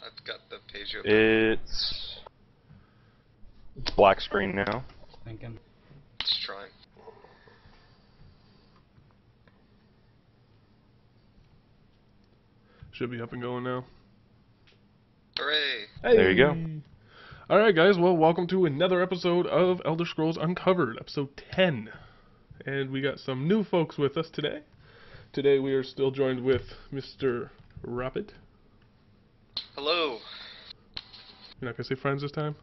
I've got the page open. It's black screen now. Thinking. It's trying. Should be up and going now. Hooray! Hey. There you go. Alright guys, well welcome to another episode of Elder Scrolls Uncovered, episode 10. And we got some new folks with us today. Today we are still joined with Mr. Rapid. Hello. You're not going to say friends this time?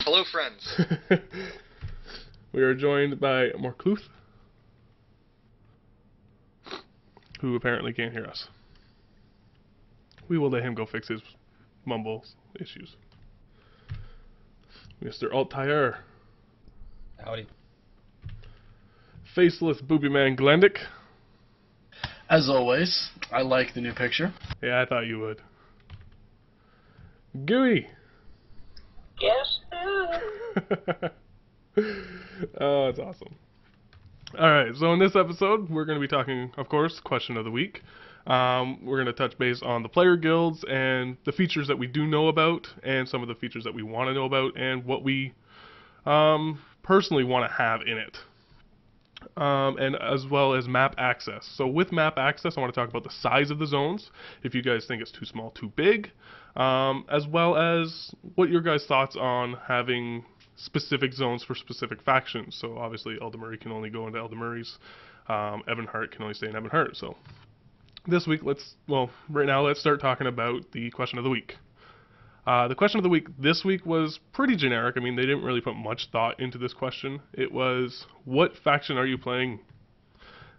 Hello, friends. We are joined by Morcluth, who apparently can't hear us. We will let him go fix his mumble issues. Mr. Altair. Howdy. Faceless Booby Man Glendick. As always, I like the new picture. Yeah, I thought you would. Gooey. Yes. Oh, that's awesome. Alright, so in this episode, we're going to be talking, of course, question of the week. We're going to touch base on the player guilds and the features that we do know about, and some of the features that we want to know about, and what we personally want to have in it. And as well as map access. So with map access, I want to talk about the size of the zones, if you guys think it's too small, too big, as well as what your guys' thoughts on having specific zones for specific factions. So obviously Eldamuri can only go into Eldamuri's, Ebonheart can only stay in Ebonheart. So this week, right now let's start talking about the question of the week. The question of the week this week was pretty generic. I mean, they didn't really put much thought into this question. It was, what faction are you playing?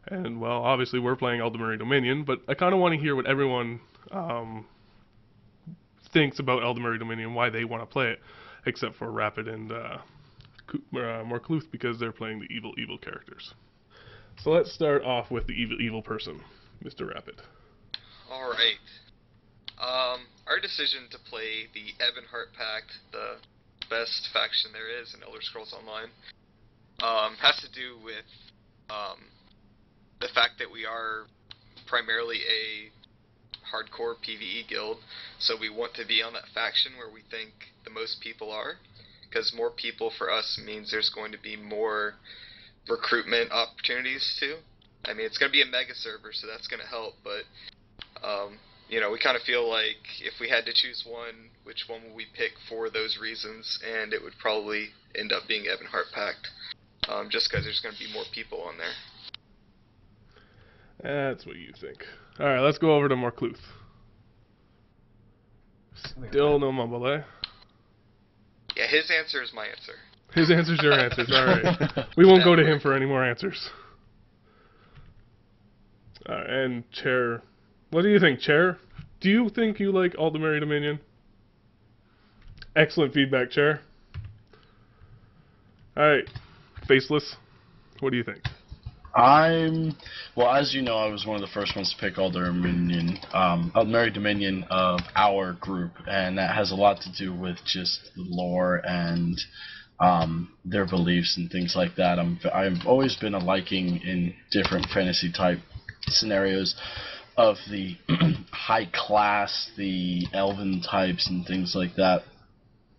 And, well, obviously we're playing Eldamuri Dominion, but I kind of want to hear what everyone thinks about Eldamuri Dominion, why they want to play it, except for Rapid and Morcluth, because they're playing the evil characters. So let's start off with the evil person, Mr. Rapid. Alright. Our decision to play the Ebonheart Pact, the best faction there is in Elder Scrolls Online, has to do with the fact that we are primarily a hardcore PvE guild, so we want to be on that faction where we think the most people are, because more people for us means there's going to be more recruitment opportunities too. I mean, it's going to be a mega server, so that's going to help, but you know, we kind of feel like if we had to choose one, which one would we pick for those reasons, and it would probably end up being Ebonheart Pact, just because there's going to be more people on there. That's what you think. Alright, let's go over to Morcluth. Still no mumble, eh? Yeah, his answer is my answer. His answer's your answers, alright. We won't go to him for any more answers. And Chair, what do you think, Chair? Do you think you like Eldamuri Dominion? Excellent feedback, Chair. Alright, Faceless, what do you think? Well, as you know, I was one of the first ones to pick Eldamuri Dominion of our group, and that has a lot to do with just the lore and their beliefs and things like that. I've always been a liking in different fantasy type scenarios of the high class, the elven types and things like that.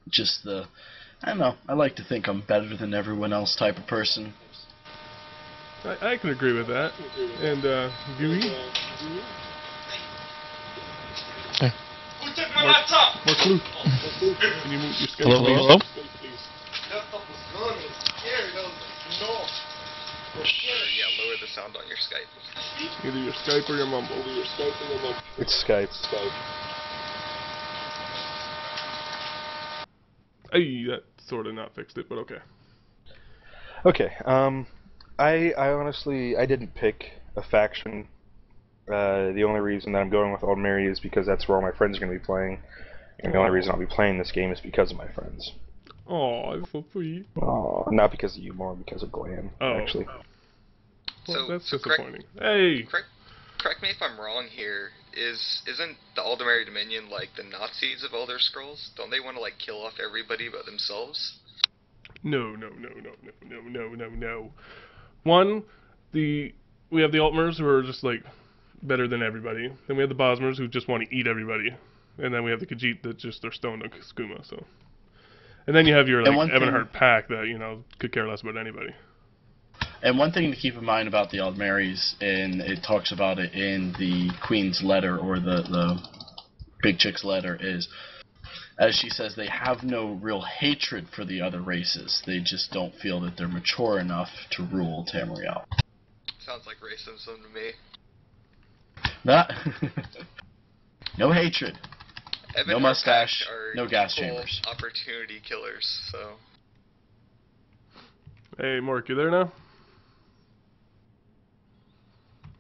Just I don't know, I like to think I'm better than everyone else type of person. I can agree with that. And, Gooey? Hey. Morcluth. Can you mute your Skype, Hello, please? hello? Yeah, lower the sound on your Skype. Either your Skype or your mumble. It's Skype. Ay, that sort of not fixed it, but okay. Okay, I honestly, I didn't pick a faction. The only reason that I'm going with Eldamuri is because that's where all my friends are going to be playing. And the only reason I'll be playing this game is because of my friends. Oh, I'm so sweet. Not because of you, more because of Glenn, actually. Well, that's so disappointing. Hey! Correct me if I'm wrong here. Isn't the Eldamuri Dominion like the Nazis of Elder Scrolls? Don't they want to like kill off everybody but themselves? No. One, we have the Altmers who are just like better than everybody. Then we have the Bosmers who just want to eat everybody. and then we have the Khajiit that just are stoned on Skooma. So, and then you have your And like one thing- Ebonheart pack that could care less about anybody. And one thing to keep in mind about the Aldmeris, and it talks about it in the Queen's letter, or the Big Chick's letter, is, as she says, they have no real hatred for the other races. They just don't feel that they're mature enough to rule Tamriel. Sounds like racism to me. Not no hatred. Ebonheart No mustache, Pack are no gas equal chambers. opportunity killers, so. Hey, Mark, you there now?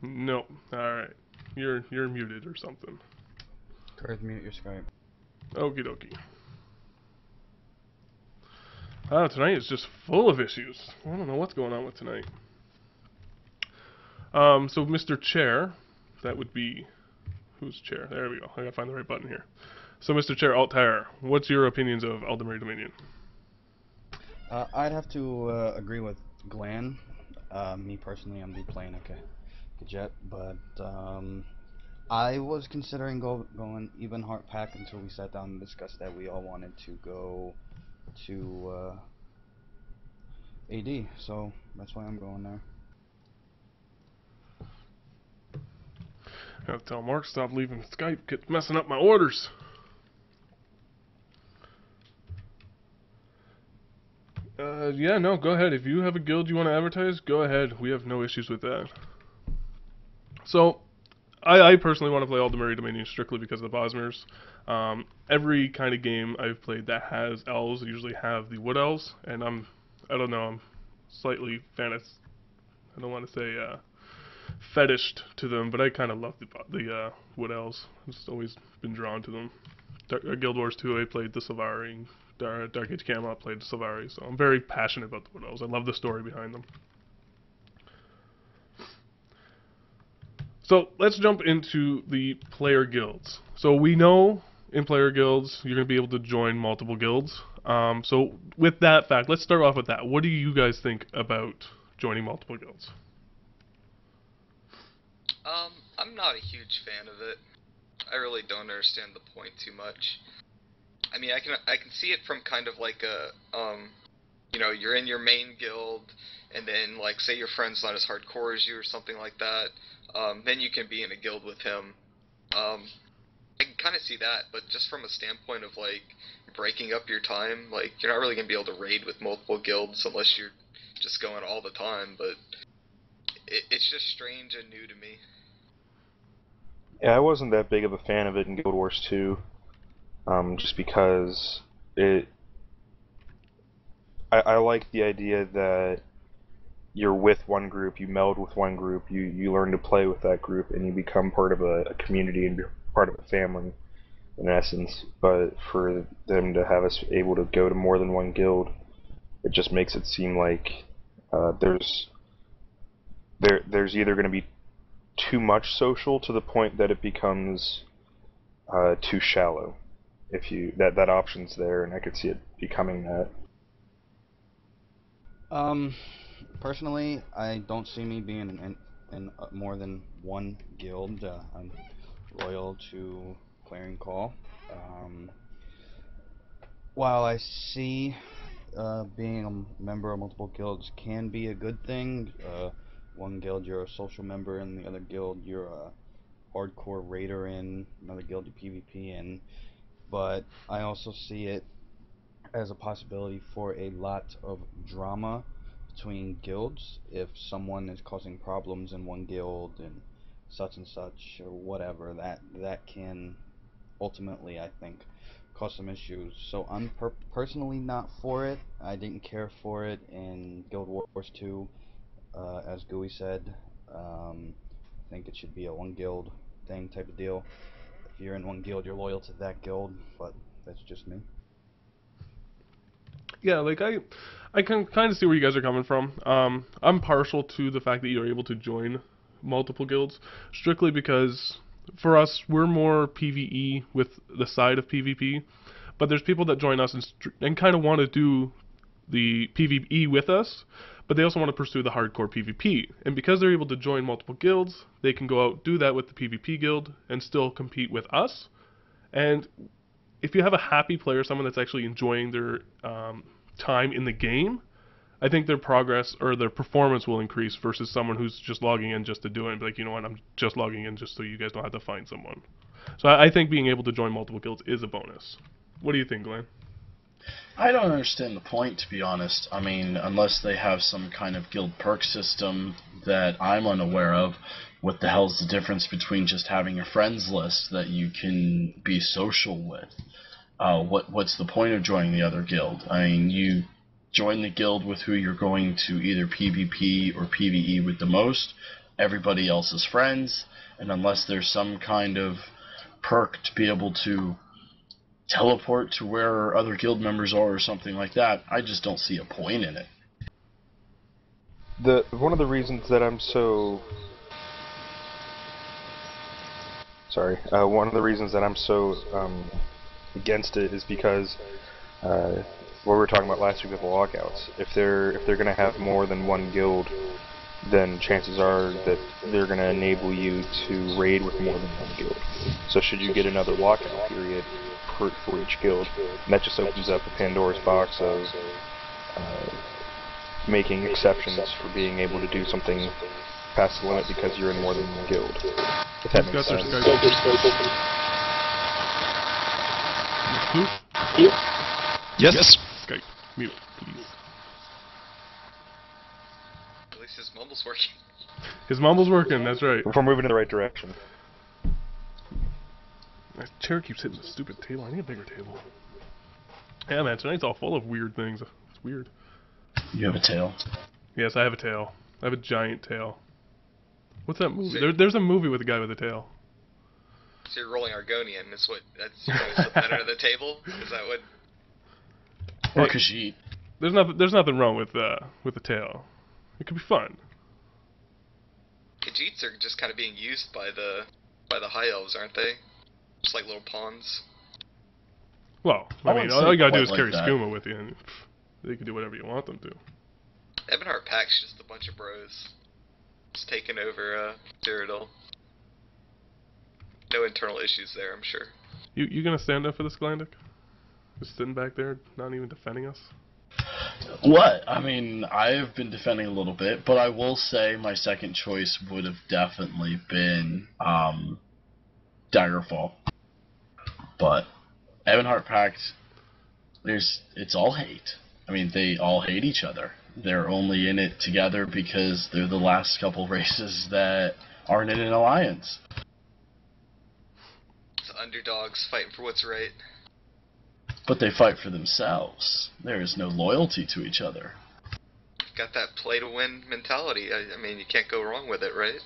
No. All right. You're muted or something. Curve mute your Skype. Okie dokie. Tonight is just full of issues. I don't know what's going on with tonight. So Mr. Chair, that would be who's chair? There we go. I gotta find the right button here. So Mr. Chair Altair, what's your opinions of Aldemir Dominion? I'd have to agree with Glenn. Me personally, I'm playing a jet, but I was considering going even heart pack until we sat down and discussed that we all wanted to go to AD, so that's why I'm going there. I have to tell Mark stop leaving Skype, keeps messing up my orders. Yeah, no, go ahead. If you have a guild you want to advertise, go ahead. We have no issues with that. So, I personally want to play Aldemir Dominion strictly because of the Bosmers. Every kind of game I've played that has elves usually have the wood elves, and I'm slightly I don't want to say fetished to them, but I kind of love the wood elves. I've just always been drawn to them. Guild Wars 2, I played the Sylvari. Dark Age Camelot played the Sylvari, so I'm very passionate about the wood elves. I love the story behind them. So let's jump into the player guilds. So we know in player guilds you're going to be able to join multiple guilds. So with that fact, let's start off with that. What do you guys think about joining multiple guilds? I'm not a huge fan of it. I really don't understand the point too much. I mean, I can see it from kind of like a, you're in your main guild, and then, like, say your friend's not as hardcore as you or something like that, then you can be in a guild with him. I can kind of see that, but just from a standpoint of, like, breaking up your time, like, you're not really going to be able to raid with multiple guilds unless you're just going all the time, but it's just strange and new to me. Yeah, I wasn't that big of a fan of it in Guild Wars 2, just because I like the idea that you're with one group, you meld with one group, you learn to play with that group, and you become part of a community and part of a family, in essence. But for them to have us able to go to more than one guild, it just makes it seem like there's either going to be too much social to the point that it becomes too shallow. If that option's there, and I could see it becoming that. Personally, I don't see me being in more than one guild. I'm loyal to Clarion Call. While I see being a member of multiple guilds can be a good thing, one guild you're a social member, in the other guild you're a hardcore raider in, another guild you PvP in, but I also see it as a possibility for a lot of drama between guilds. If someone is causing problems in one guild and such or whatever, that can ultimately, I think, cause some issues. So I'm personally not for it. I didn't care for it in Guild Wars 2. As Gooey said, I think it should be a one guild thing type of deal. If you're in one guild, you're loyal to that guild, but that's just me. Yeah, like I can kind of see where you guys are coming from. I'm partial to the fact that you're able to join multiple guilds, strictly because for us, we're more PvE with the side of PvP, but there's people that join us and kind of want to do the PvE with us, but they also want to pursue the hardcore PvP. And because they're able to join multiple guilds, they can go out do that with the PvP guild and still compete with us. And if you have a happy player, someone that's actually enjoying their time in the game, I think their progress or their performance will increase versus someone who's just logging in just to do it and be like, you know what, I'm just logging in just so you guys don't have to find someone. So I think being able to join multiple guilds is a bonus. What do you think, Glenn? I don't understand the point, to be honest. I mean, unless they have some kind of guild perk system that I'm unaware of, what the hell's the difference between just having a friends list that you can be social with? What's the point of joining the other guild? I mean, you join the guild with who you're going to either PvP or PvE with the most. Everybody else is friends, and unless there's some kind of perk to be able to teleport to where other guild members are or something like that, I just don't see a point in it. One of the reasons that I'm so one of the reasons that I'm so against it is because what we were talking about last week with the lockouts. If they're going to have more than one guild, then chances are that they're going to enable you to raid with more than one guild. So should you get another lockout period for each guild, and that just opens up a Pandora's box of making exceptions for being able to do something past the limit because you're in more than one guild. If that makes sense. Yes. Skype, mute, please. At least his mumble's working. His mumble's working, that's right. If we're moving in the right direction. My chair keeps hitting the stupid table. I need a bigger table. Yeah, man, tonight's all full of weird things. It's weird. You have a tail. Yes, I have a tail. I have a giant tail. What's that movie? There's a movie with a guy with a tail. So you're rolling Argonian, is what, that's you're going to slip that under the table? Is that what? Or Khajiit. There's nothing wrong with a tail. It could be fun. Khajiits are just kind of being used by the high elves, aren't they? Just like little pawns. Well, I mean, wouldn't all you say gotta do quite is like carry that. skooma with you, and they can do whatever you want them to. Ebonheart Pack's just a bunch of bros. Just taking over Cyrodiil. No internal issues there, I'm sure. You gonna stand up for this, Glandic? Just sitting back there, not even defending us? What? I mean, I've been defending a little bit, but I will say my second choice would have definitely been Daggerfall. But Ebonheart Pact, it's all hate. I mean, they all hate each other. They're only in it together because they're the last couple races that aren't in an alliance. It's underdogs fighting for what's right. But they fight for themselves. There is no loyalty to each other. Got that play to win mentality. I mean, you can't go wrong with it, right?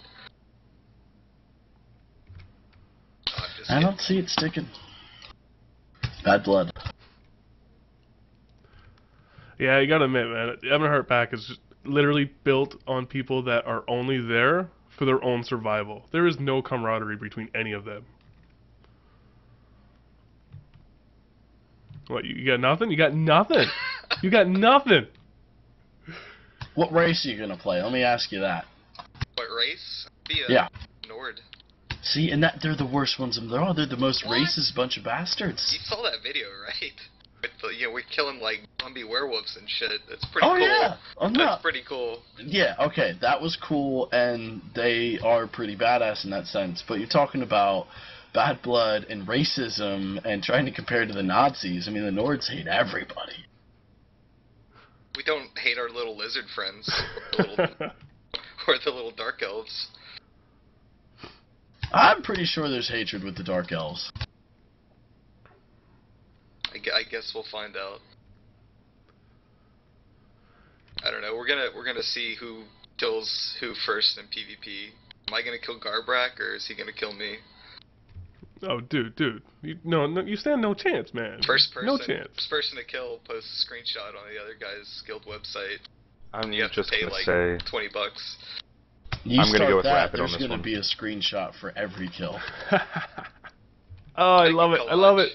Oh, I'm just I kidding. don't see it sticking. Bad blood. Yeah, you gotta admit, man, Ebonheart Pack is just literally built on people that are only there for their own survival. There is no camaraderie between any of them. What, you got nothing? You got nothing! You got nothing! What race are you gonna play? Let me ask you that. What race? Be a Yeah. Nord. See, and they're the worst ones of them all. They're the most What? racist bunch of bastards. You saw that video, right? With the, we're killing like zombie werewolves and shit. That's pretty Oh cool. yeah, I'm That's not. pretty cool. Yeah, okay, that was cool, and they are pretty badass in that sense. But you're talking about bad blood and racism and trying to compare to the Nazis. I mean, the Nords hate everybody. We don't hate our little lizard friends. Or the little dark elves. I'm pretty sure there's hatred with the Dark Elves. I guess we'll find out. I don't know. We're gonna see who kills who first in PvP. Am I gonna kill Garbrak or is he gonna kill me? Oh, dude. No, you stand no chance, man. First person. No chance. First person to kill posts a screenshot on the other guy's guild website. I'm You have just to pay gonna like say $20. You I'm gonna start go with that, Rapid on there's this gonna one. be a screenshot for every kill. Oh, I love it. I love it.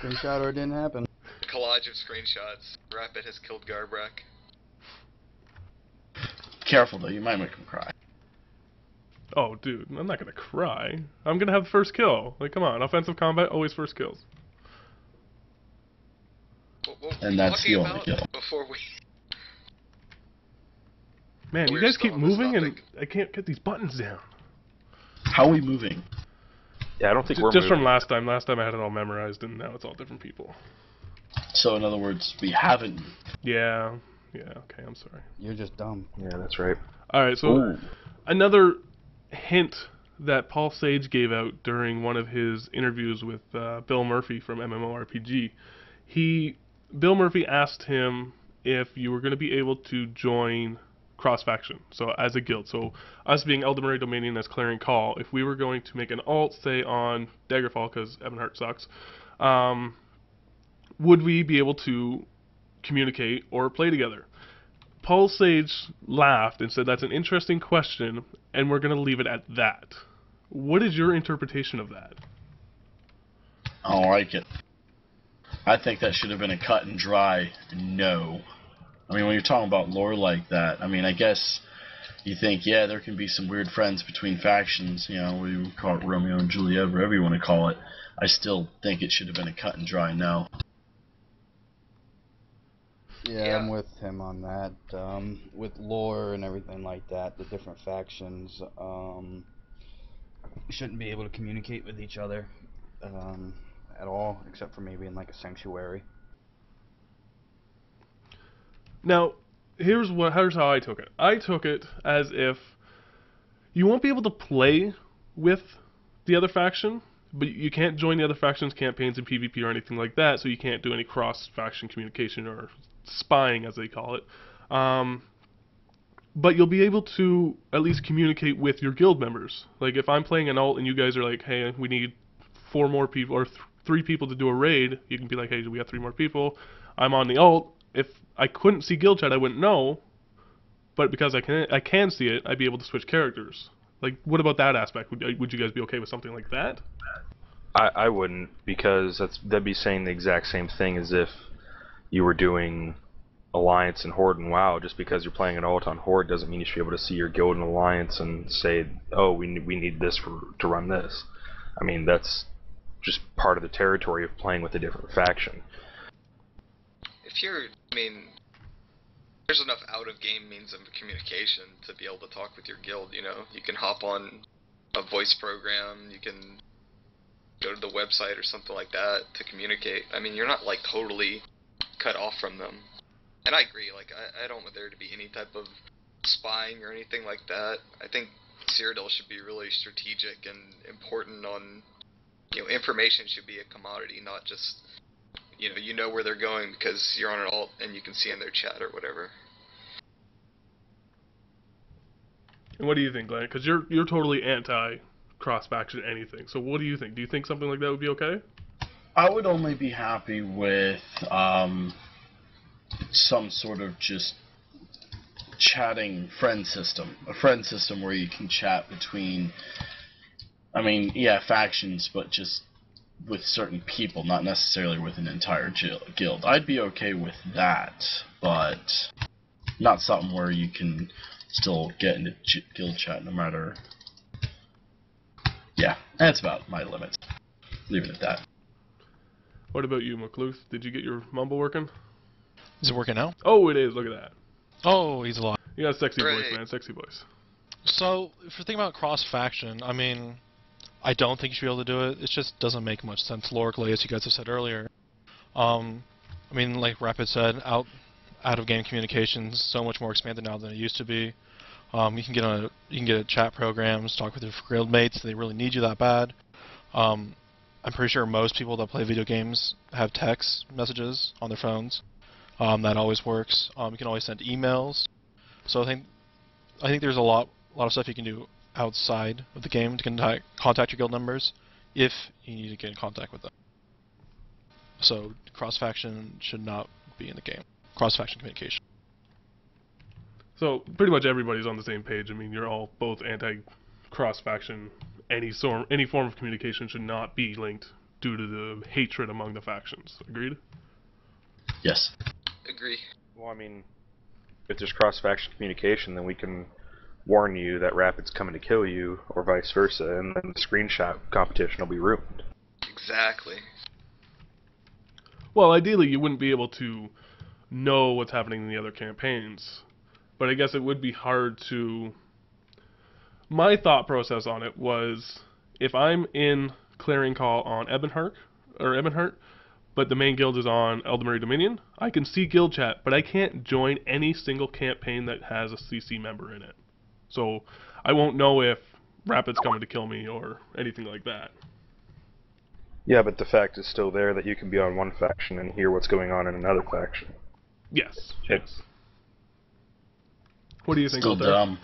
Screenshot or it didn't happen. Collage of screenshots. Rapid has killed Garbrak. Careful though, you might make him cry. Oh, dude, I'm not gonna cry. I'm gonna have the first kill. Like, come on, offensive combat, always first kills. What And that's the only kill. Before we... Man, you We're guys still keep on this moving, and topic. I can't get these buttons down. How are we moving? Yeah, I don't think we're Just from moving. last time. Last time I had it all memorized, and now it's all different people. So in other words, we haven't moved. Yeah. Yeah, okay, I'm sorry. You're just dumb. Yeah, that's right. Alright, so Ooh. another hint that Paul Sage gave out during one of his interviews with Bill Murphy from MMORPG. Bill Murphy asked him if you were going to be able to join cross-faction, so as a guild. So us being Elderberry Dominion as Clarion Call, if we were going to make an alt, say on Daggerfall, because Ebonheart sucks, would we be able to communicate or play together? Paul Sage laughed and said that's an interesting question, and we're going to leave it at that. What is your interpretation of that? I don't like it. I think that should have been a cut and dry no. I mean, when you're talking about lore like that, I mean, I guess you think, yeah, there can be some weird friends between factions, you know, we call it Romeo and Juliet, whatever you want to call it. I still think it should have been a cut and dry no. Yeah, I'm with him on that. With lore and everything like that, the different factions shouldn't be able to communicate with each other at all, except for maybe in like a sanctuary. Now, here's how I took it. I took it as if you won't be able to play with the other faction, but you can't join the other faction's campaigns in PvP or anything like that, so you can't do any cross-faction communication or spying, as they call it. But you'll be able to at least communicate with your guild members. Like, if I'm playing an alt and you guys are like, hey, we need 4 more people, or 3 people to do a raid, you can be like, hey, we have 3 more people. I'm on the alt. If I couldn't see guild chat, I wouldn't know. But because I can see it, I'd be able to switch characters. Like, what about that aspect? Would you guys be okay with something like that? I wouldn't, because that'd be saying the exact same thing as if you were doing Alliance and Horde and WoW. Just because you're playing an alt on Horde doesn't mean you should be able to see your guild and Alliance and say, oh, we need this to run this. I mean, that's just part of the territory of playing with a different faction. There's enough out-of-game means of communication to be able to talk with your guild, you know? You can hop on a voice program, you can go to the website or something like that to communicate. I mean, you're not, like, totally cut off from them. And I agree, like, I don't want there to be any type of spying or anything like that. I think Cyrodiil should be really strategic and important on, you know, information should be a commodity, not just, you know where they're going because you're on an alt and you can see in their chat or whatever. And what do you think, Glenn? Because you're totally anti cross-faction anything. So what do you think? Do you think something like that would be okay? I would only be happy with some sort of just chatting friend system. A friend system where you can chat between, I mean, yeah, factions, but just with certain people, not necessarily with an entire guild. I'd be okay with that, but not something where you can still get into guild chat no matter. Yeah, that's about my limits. Leave it at that. What about you, McLuth? Did you get your mumble working? Is it working now? Oh, it is. Look at that. Oh, he's alive. You got a sexy voice, Right. man. Sexy voice. So, if you're thinking about cross-faction, I mean, I don't think you should be able to do it. It just doesn't make much sense lorically, as you guys have said earlier. I mean, like Rapid said, out-of-game communication's so much more expanded now than it used to be. You can get a chat programs, talk with your guild mates. They really need you that bad. I'm pretty sure most people that play video games have text messages on their phones. That always works. You can always send emails. So I think there's a lot of stuff you can do outside of the game to contact your guild members if you need to get in contact with them. So cross-faction should not be in the game. Cross-faction communication. So pretty much everybody's on the same page. I mean, you're all both anti-cross-faction. Any form of communication should not be linked due to the hatred among the factions. Agreed? Yes. Agree. Well, I mean, if there's cross-faction communication, then we can warn you that Rapid's coming to kill you, or vice versa, and then the screenshot competition will be ruined. Exactly. Well, ideally, you wouldn't be able to know what's happening in the other campaigns, but I guess it would be hard to. My thought process on it was, if I'm in Clearing Call on Ebonheart, but the main guild is on Eldermere Dominion, I can see guild chat, but I can't join any single campaign that has a CC member in it. So I won't know if Rapid's coming to kill me or anything like that. Yeah, but the fact is still there that you can be on one faction and hear what's going on in another faction. Yes. It- Yes. What do you think, Still Altair?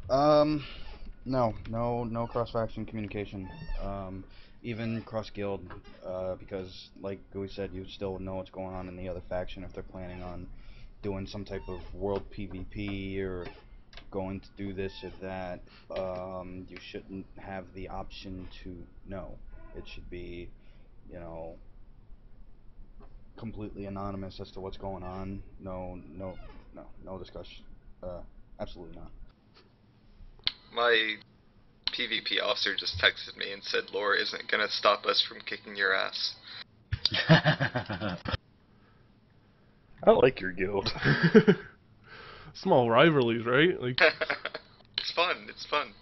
dumb. No cross-faction communication. Even cross-guild, because, like Gooey said, you still know what's going on in the other faction if they're planning on doing some type of world PvP or going to do this or that. You shouldn't have the option to know. It should be, completely anonymous as to what's going on. No discussion. Absolutely not. My PvP officer just texted me and said lore isn't gonna stop us from kicking your ass. I like your guild. Small rivalries, right? Like, It's fun, it's fun.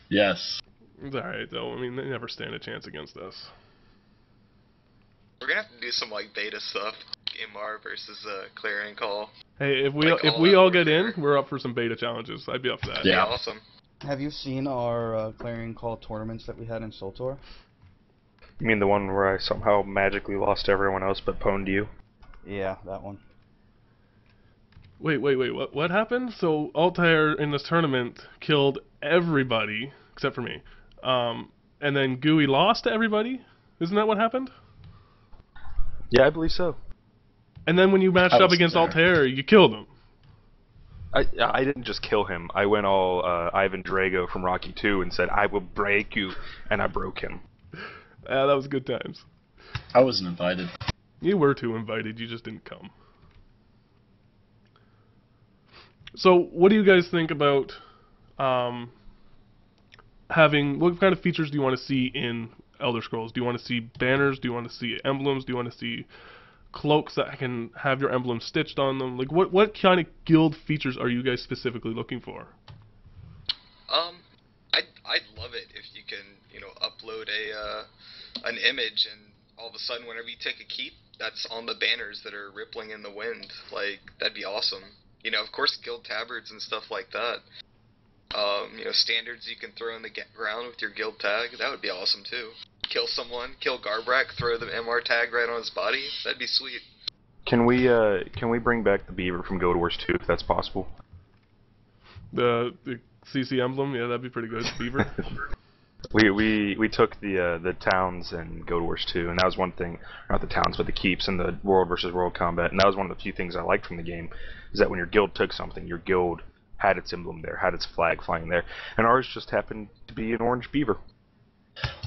Yes. it's alright, though. I mean, they never stand a chance against us. We're gonna have to do some like beta stuff, MR versus Clearing Call. Hey, if we Like if all we out all get in, warfare. we're up for some beta challenges. I'd be up for that. Yeah. Awesome. Have you seen our Clarion Call tournaments that we had in Soltor? You mean the one where I somehow magically lost everyone else but pwned you? Yeah, that one. Wait, what happened? So Altair in this tournament killed everybody except for me. And then Gooey lost to everybody? Isn't that what happened? Yeah, I believe so. And then when you matched I up wasn't against there. Altair, you killed him. I didn't just kill him. I went all Ivan Drago from Rocky 2 and said, I will break you, and I broke him. That was good times. I wasn't invited. You were too invited, you just didn't come. So, what do you guys think about having, what kind of features do you want to see in Elder Scrolls? Do you want to see banners? Do you want to see emblems? Do you want to see cloaks that can have your emblem stitched on them? Like, what kind of guild features are you guys specifically looking for? I'd love it if you can, upload an image and all of a sudden whenever you take a keep, that's on the banners that are rippling in the wind. Like, that'd be awesome. Of course, guild tabards and stuff like that. Standards you can throw in the ground with your guild tag, that would be awesome too. Kill someone, kill Garbrak, throw the MR tag right on his body, that'd be sweet. Can we bring back the beaver from Guild Wars 2 if that's possible? The CC emblem, yeah, that'd be pretty good. Beaver. We took the towns in Guild Wars 2, and that was one thing, not the towns, but the keeps and the world versus world combat, and that was one of the few things I liked from the game, is that when your guild took something, your guild had its emblem there, had its flag flying there, and ours just happened to be an orange beaver.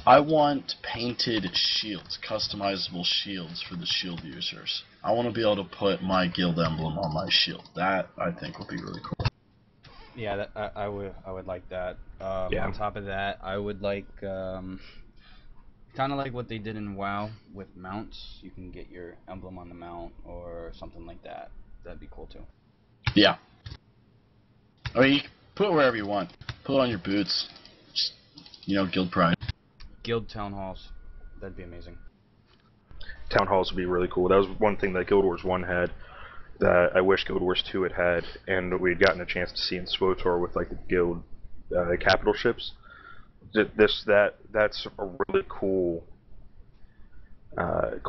I want painted shields, customizable shields for the shield users. I want to be able to put my guild emblem on my shield. That, I think, would be really cool. Yeah, I would like that. Yeah. On top of that, I would like kind of like what they did in WoW with mounts. You can get your emblem on the mount or something like that. That'd be cool too. Yeah. I mean, you can put it wherever you want. Put it on your boots. Just, guild pride. Guild town halls. That'd be amazing. Town halls would be really cool. That was one thing that Guild Wars 1 had that I wish Guild Wars 2 had, and we'd gotten a chance to see in SWOTOR with like the guild capital ships. That's a really cool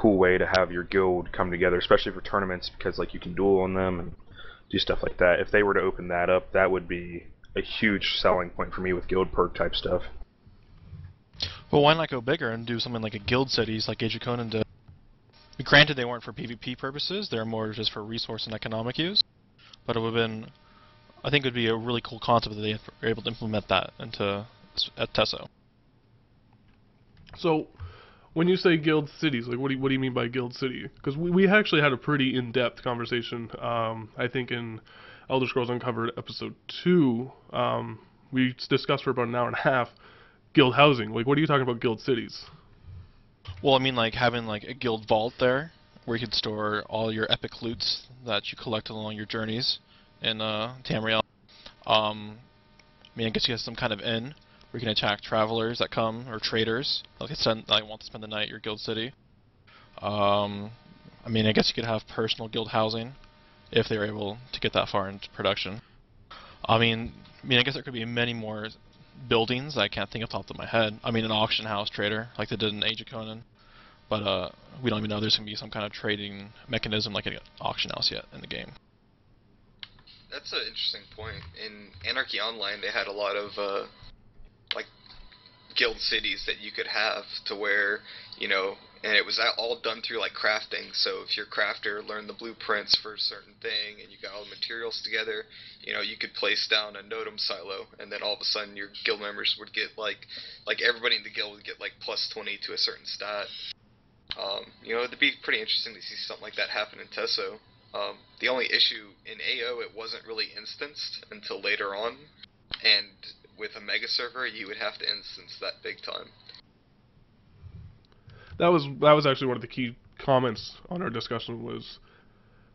way to have your guild come together, especially for tournaments, because like you can duel on them and do stuff like that. If they were to open that up, that would be a huge selling point for me with guild perk type stuff. Well, why not go bigger and do something like a guild cities like Age of Conan did? Granted, they weren't for PvP purposes; they're more just for resource and economic use. But it would have been, I think, it would be a really cool concept that they were able to implement that at Tesso. So, when you say guild cities, like what do you mean by guild city? Because we actually had a pretty in-depth conversation, I think in Elder Scrolls Uncovered Episode 2, we discussed for about an hour and a half guild housing. Like, what are you talking about guild cities? Well, I mean, like having like a guild vault there, where you could store all your epic loots that you collect along your journeys in Tamriel. I mean, I guess you have some kind of inn where you can attack travelers that come, or traders that want to spend the night at your guild city. I mean, I guess you could have personal guild housing if they were able to get that far into production. I guess there could be many more buildings that I can't think of off the top of my head. I mean, an auction house trader, like they did in Age of Conan. But we don't even know there's going to be some kind of trading mechanism like an auction house yet in the game. That's an interesting point. In Anarchy Online, they had a lot of like guild cities that you could have to where, you know, and it was all done through like crafting. So if your crafter learned the blueprints for a certain thing and you got all the materials together, you know, you could place down a Notum silo, and then all of a sudden your guild members would get like everybody in the guild would get like +20 to a certain stat. You know, it'd be pretty interesting to see something like that happen in Tesso. The only issue in AO, it wasn't really instanced until later on, and with a mega server, you would have to instance that big time. That was actually one of the key comments on our discussion was,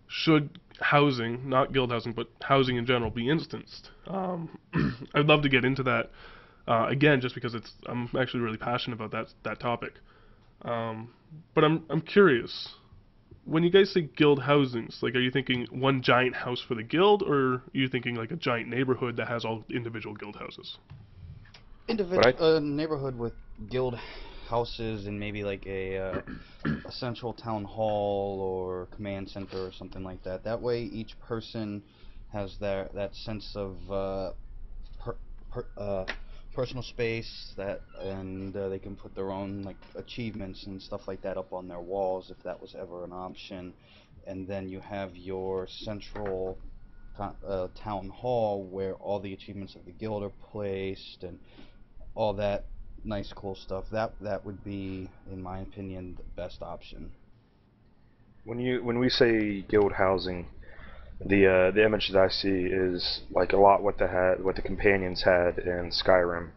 should housing, not guild housing, but housing in general, be instanced? I'd love to get into that again, just because I'm actually really passionate about that topic. But I'm curious. When you guys say guild housings, like, are you thinking one giant house for the guild, or are you thinking like a giant neighborhood that has all individual guild houses? Neighborhood with guild houses and maybe like a central town hall or command center or something like that. That way, each person has that sense of personal space and they can put their own like achievements and stuff like that up on their walls if that was ever an option. And then you have your central town hall where all the achievements of the guild are placed and all that nice cool stuff. That would be, in my opinion, the best option. When we say guild housing, the image that I see is like a lot what the companions had in Skyrim,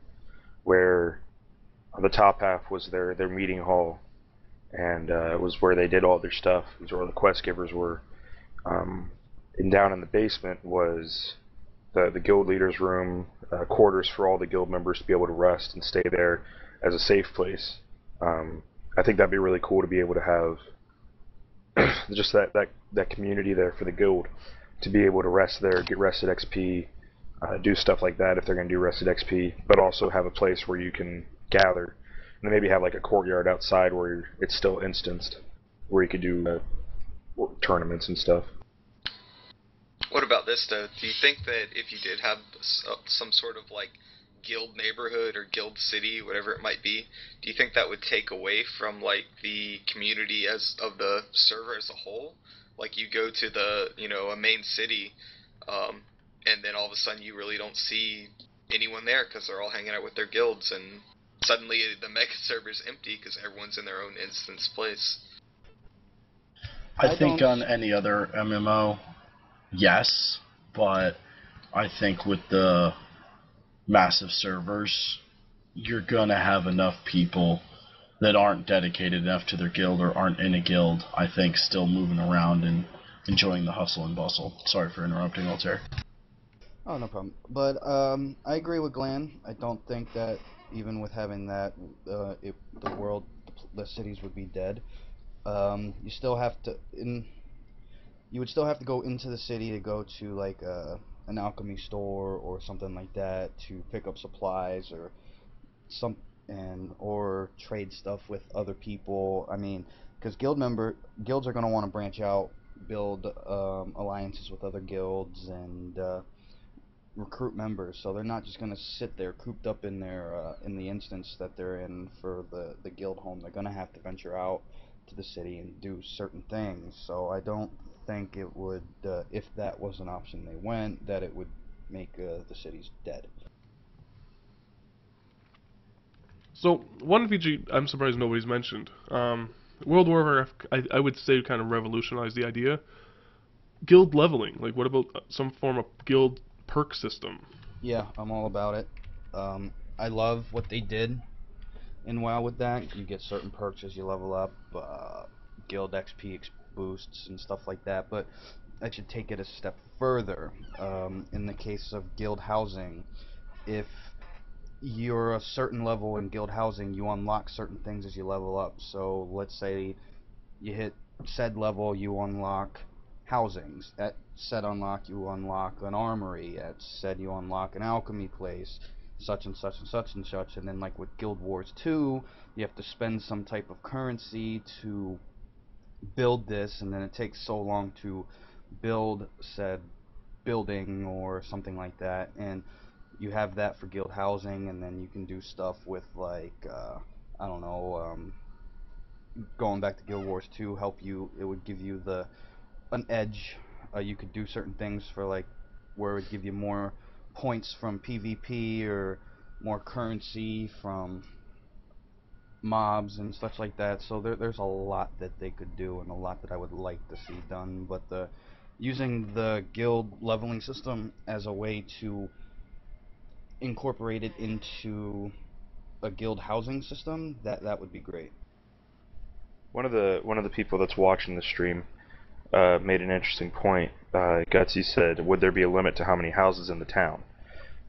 where the top half was their meeting hall, and it was where they did all their stuff. It was where the quest givers were. And down in the basement was the guild leader's room, quarters for all the guild members to be able to rest and stay there as a safe place. I think that'd be really cool to be able to have just that community there for the guild to be able to rest there, get rested XP, do stuff like that if they're going to do rested XP, but also have a place where you can gather, and then maybe have like a courtyard outside where it's still instanced, where you could do tournaments and stuff. What about this though? Do you think that if you did have some sort of like guild neighborhood or guild city, whatever it might be, do you think that would take away from like the community of the server as a whole? Like you go to a main city, and then all of a sudden you really don't see anyone there because they're all hanging out with their guilds, and suddenly the mega server's empty because everyone's in their own instance place. I think on any other MMO, yes, but I think with the massive servers, you're gonna have enough people that aren't dedicated enough to their guild or aren't in a guild, I think, still moving around and enjoying the hustle and bustle. Sorry for interrupting, Altair. Oh, no problem. But I agree with Glenn. I don't think that even with having that, the cities would be dead. You still have to you would still have to go into the city to go to like an alchemy store or something like that to pick up supplies or trade stuff with other people. I mean, because guilds are going to want to branch out, build alliances with other guilds, and recruit members. So they're not just going to sit there cooped up in the instance that they're in for the guild home. They're going to have to venture out to the city and do certain things. So I don't think it would, if that was an option they went, that it would make the cities dead. So one feature I'm surprised nobody's mentioned. World Warfare, I would say, kind of revolutionized the idea. guild leveling? Like, what about some form of guild perk system? Yeah, I'm all about it. I love what they did in WoW with that. You get certain perks as you level up, guild XP boosts and stuff like that. But I should take it a step further. In the case of guild housing, if you're a certain level in guild housing, you unlock certain things as you level up. So let's say you hit said level, you unlock housings. At said unlock, you unlock an armory. At said, you unlock an alchemy place, such and such and such and such. And then, like with Guild Wars 2, you have to spend some type of currency to build this, and then it takes so long to build said building or something like that. And you have that for guild housing, and then you can do stuff with, like, I don't know, going back to Guild Wars 2, help you. It would give you an edge. You could do certain things for, like, where it would give you more points from PvP or more currency from mobs and such like that. So there's a lot that they could do, and a lot that I would like to see done. But using the guild leveling system as a way to incorporate it into a guild housing system, that would be great. One of the people that's watching the stream made an interesting point. Gutsy said, "Would there be a limit to how many houses in the town?"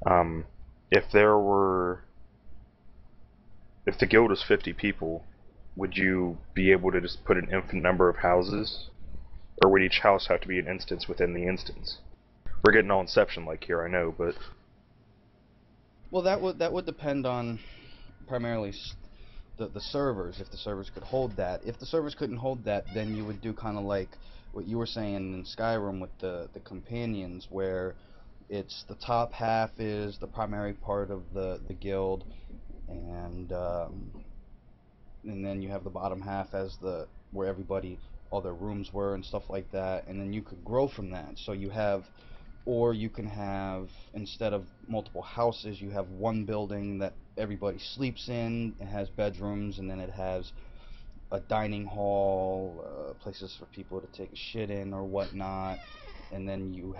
Um, if there were, if the guild was 50 people, would you be able to just put an infinite number of houses, or would each house have to be an instance within the instance? We're getting all Inception-like here, I know, but Well, that would depend on primarily the servers, if the servers could hold that. If the servers couldn't hold that, then you would do kind of like what you were saying in Skyrim with the companions, where it's the top half is the primary part of the guild, and then you have the bottom half as the where everybody, all their rooms were and stuff like that, and then you could grow from that. So you have, or you can have, instead of multiple houses, you have one building that everybody sleeps in. It has bedrooms, and then it has a dining hall, places for people to take a shit in or whatnot. And then you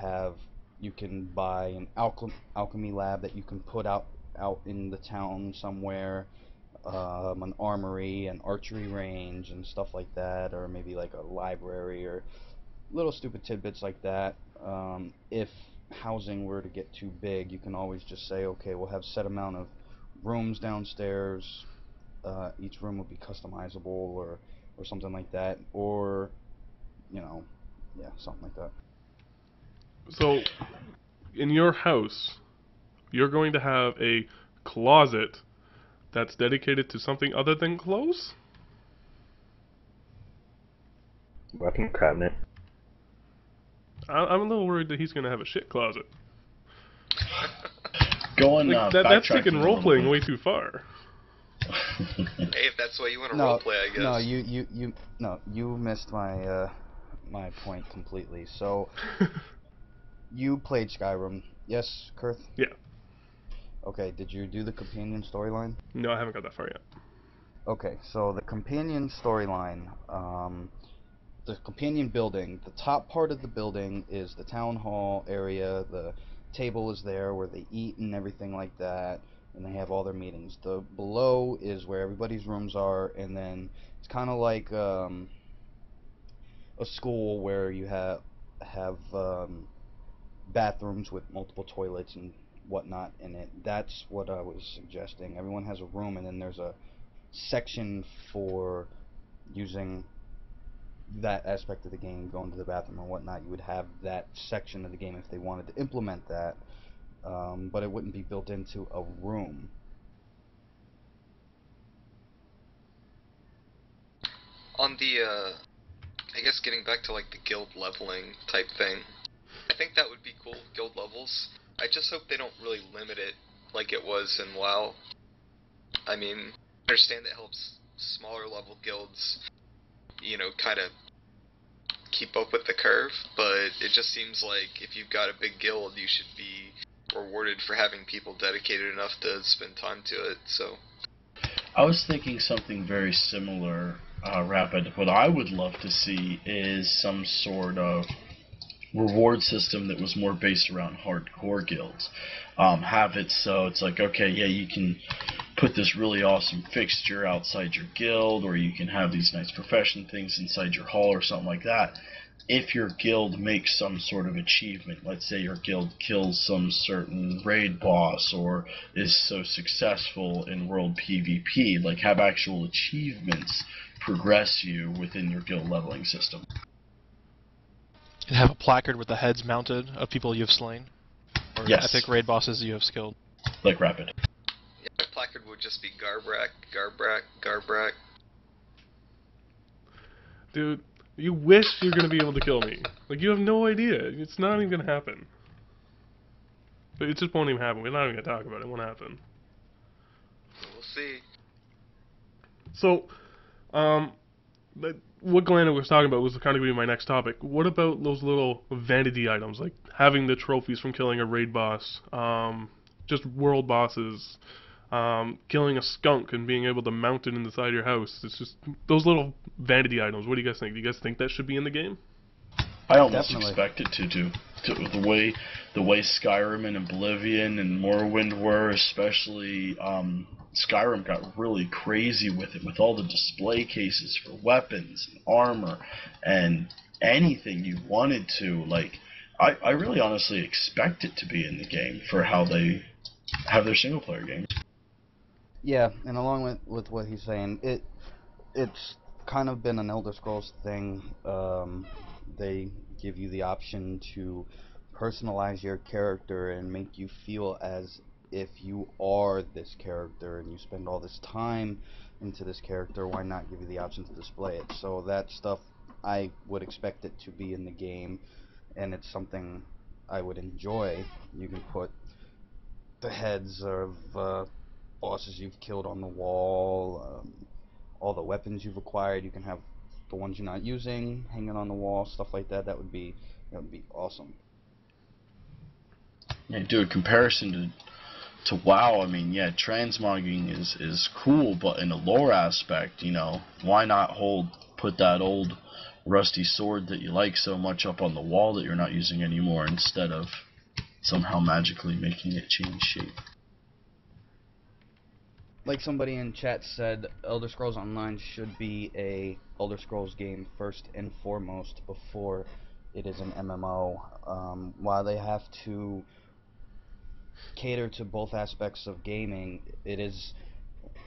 can buy an alchemy lab that you can put out in the town somewhere, an armory, an archery range, and stuff like that, or maybe like a library or little stupid tidbits like that. If housing were to get too big, you can always just say, okay, we'll have set amount of rooms downstairs. Each room will be customizable, or something like that, or yeah, something like that. So, in your house, you're going to have a closet that's dedicated to something other than clothes? weapon cabinet. I'm a little worried that he's going to have a shit closet. Going That's backtracking taking a role little playing bit. way too far. Hey, if that's why you want to No, roleplay, I guess. no, you missed my point completely. So you played Skyrim, yes, Kurth? Yeah. Okay, did you do the companion storyline? No, I haven't got that far yet. Okay, so the companion storyline, the companion building, the top part of the building is the town hall area. The table is there where they eat and everything like that, and they have all their meetings. The below is where everybody's rooms are, and then it's kind of like a school where you have bathrooms with multiple toilets and whatnot in it. That's what I was suggesting. Everyone has a room, and then there's a section for using that aspect of the game, going to the bathroom or whatnot. You would have that section of the game if they wanted to implement that, but it wouldn't be built into a room. On the, I guess getting back to like the guild leveling type thing, I think that would be cool, guild levels. I just hope they don't really limit it like it was in WoW. I mean, I understand that helps smaller level guilds, kind of keep up with the curve, but it just seems like if you've got a big guild, you should be rewarded for having people dedicated enough to spend time to it, so. I was thinking something very similar, Rapid. What I would love to see is some sort of reward system that was more based around hardcore guilds. Have it so it's like, okay, yeah, you can put this really awesome fixture outside your guild, or you can have these nice profession things inside your hall or something like that. If your guild makes some sort of achievement, let's say your guild kills some certain raid boss or is so successful in world PvP, like have actual achievements progress you within your guild leveling system. And have a placard with the heads mounted of people you've slain, or Yes. epic raid bosses you have skilled. Like Rapid. Yeah, my placard would just be Garbrak, Garbrak, Garbrak. Dude, you wish you're gonna be able to kill me. Like, you have no idea. It's not even gonna happen. But it just won't even happen. We're not even gonna talk about it. It won't happen. We'll see. So, what Glenn was talking about was kind of going to be my next topic. What about those little vanity items, like having the trophies from killing a raid boss, just world bosses, killing a skunk and being able to mount it in the side of your house? It's just those little vanity items. What do you guys think? Do you guys think that should be in the game? I almost Definitely. expect it to the way Skyrim and Oblivion and Morrowind were, especially Skyrim got really crazy with it, with all the display cases for weapons and armor and anything you wanted to. Like, I really honestly expect it to be in the game for how they have their single player games. Yeah, and along with what he's saying, it's kind of been an Elder Scrolls thing. They give you the option to personalize your character and make you feel as if you are this character, and you spend all this time into this character. Why not give you the option to display it? So that stuff, I would expect it to be in the game, and it's something I would enjoy. You can put the heads of bosses you've killed on the wall, all the weapons you've acquired. You can have the ones you're not using hanging on the wall, stuff like that. That would be awesome. Yeah, do a comparison to WoW. I mean, yeah, transmogging is cool, but in a lore aspect, why not put that old rusty sword that you like so much up on the wall that you're not using anymore, instead of somehow magically making it change shape? Like somebody in chat said, Elder Scrolls Online should be a Elder Scrolls game first and foremost before it is an MMO. While they have to cater to both aspects of gaming, it is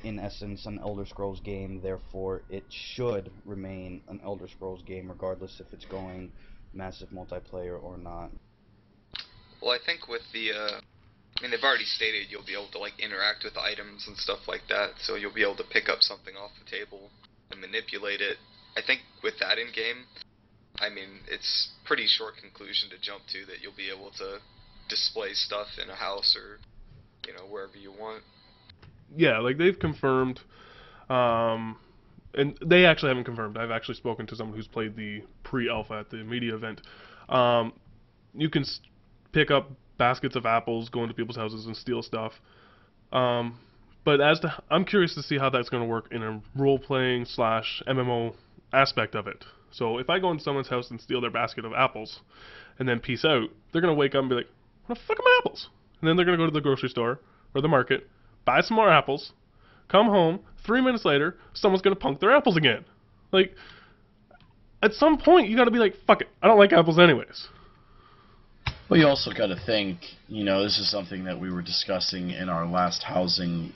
in essence an Elder Scrolls game, therefore it should remain an Elder Scrolls game regardless if it's going massive multiplayer or not. Well, I think with they've already stated you'll be able to like interact with items and stuff like that, so you'll be able to pick up something off the table and manipulate it. I think with that in game, it's pretty short conclusion to jump to that you'll be able to display stuff in a house or wherever you want. Yeah, like they've confirmed, and they actually haven't confirmed. I've actually spoken to someone who's played the pre-alpha at the media event. You can pick up baskets of apples, go into people's houses and steal stuff. But I'm curious to see how that's going to work in a role-playing / MMO aspect of it. So if I go into someone's house and steal their basket of apples, and then peace out, they're going to wake up and be like, "What the fuck are my apples?" And then they're going to go to the grocery store or the market, buy some more apples, come home, 3 minutes later, someone's going to punk their apples again. Like, at some point, you got to be like, fuck it, I don't like apples anyways. Well, you also got to think, this is something that we were discussing in our last housing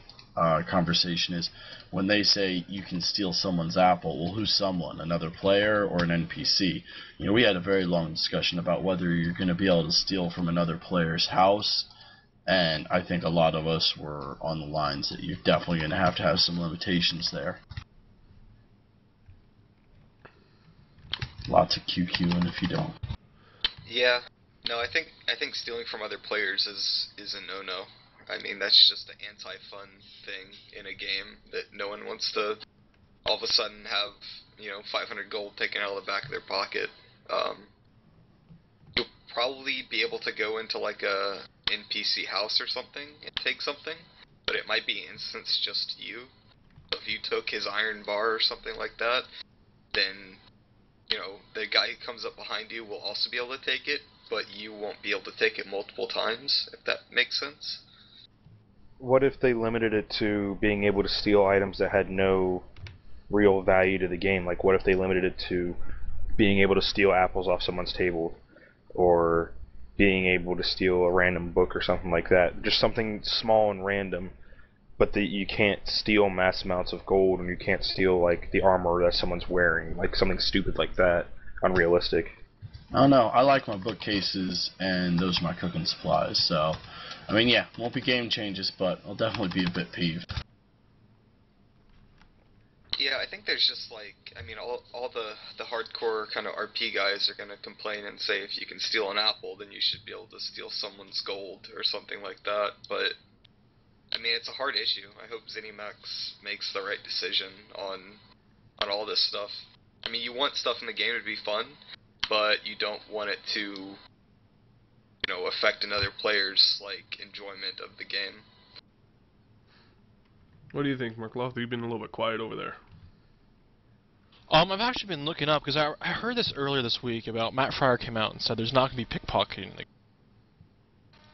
conversation, is when they say you can steal someone's apple, well, who's someone? Another player or an NPC? We had a very long discussion about whether you're going to be able to steal from another player's house, and I think a lot of us were on the lines that you're definitely going to have some limitations there. Lots of QQing if you don't. Yeah. No, I think stealing from other players is a no-no. That's just an anti-fun thing in a game that no one wants to all of a sudden have, 500 gold taken out of the back of their pocket. You'll probably be able to go into like a NPC house or something and take something, but it might be instance just you. So if you took his iron bar or something like that, then the guy comes up behind you will also be able to take it, but you won't be able to take it multiple times, if that makes sense. What if they limited it to being able to steal items that had no real value to the game? Like, what if they limited it to being able to steal apples off someone's table, or being able to steal a random book or something like that? Just something small and random, but that you can't steal mass amounts of gold, and you can't steal like the armor that someone's wearing, like something stupid like that, unrealistic. I don't know. I like my bookcases, and those are my cooking supplies. So, I mean, yeah, won't be game changes, but I'll definitely be a bit peeved. Yeah, I think there's just like, I mean, all the hardcore kind of RP guys are gonna complain and say if you can steal an apple, then you should be able to steal someone's gold or something like that. But I mean, it's a hard issue. I hope ZeniMax makes the right decision on all this stuff. I mean, you want stuff in the game to be fun, but you don't want it to, you know, affect another player's like enjoyment of the game. What do you think, Mark Loth? You've been a little bit quiet over there. I've actually been looking up because I heard this earlier this week about Matt Fryer came out and said there's not going to be pickpocketing,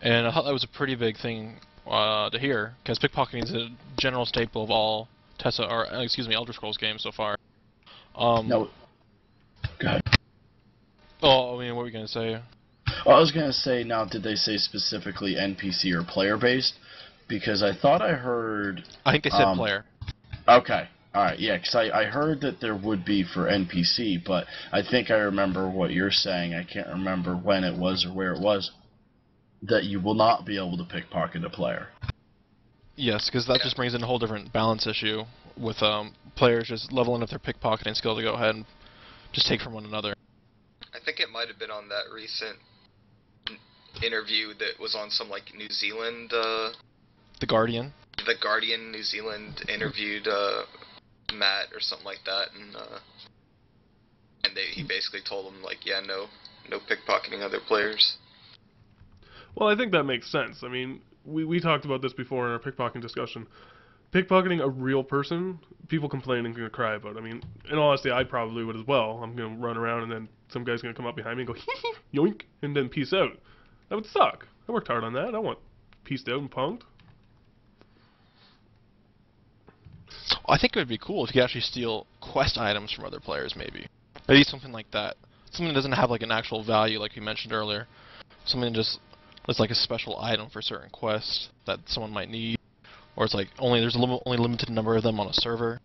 and I thought that was a pretty big thing to hear because pickpocketing is a general staple of all Elder Scrolls games so far. No. Go ahead. Oh, I mean, what were you going to say? Well, I was going to say, now, did they say specifically NPC or player-based? Because I thought I heard... I think they said player. Okay. Alright, yeah, because I heard that there would be for NPC, but I think I remember what you're saying. I can't remember when it was or where it was. That you will not be able to pickpocket a player. Yes, because that just brings in a whole different balance issue with players just leveling up their pickpocketing skill to go ahead and just take from one another. I think it might have been on that recent interview that was on some like New Zealand. The Guardian. The Guardian New Zealand interviewed Matt or something like that, and he basically told him like, yeah, no pickpocketing other players. Well, I think that makes sense. I mean, we talked about this before in our pickpocketing discussion. Pickpocketing a real person, people complain and gonna cry about. I mean, in all honesty, I probably would as well. I'm gonna run around and then some guy's gonna come up behind me and go yoink, and then peace out. That would suck. I worked hard on that. I want pieced out and punked. I think it would be cool if you could actually steal quest items from other players, maybe. Maybe something like that. Something that doesn't have like an actual value, like you mentioned earlier. Something just that's like a special item for certain quests that someone might need, or it's like there's only limited number of them on the server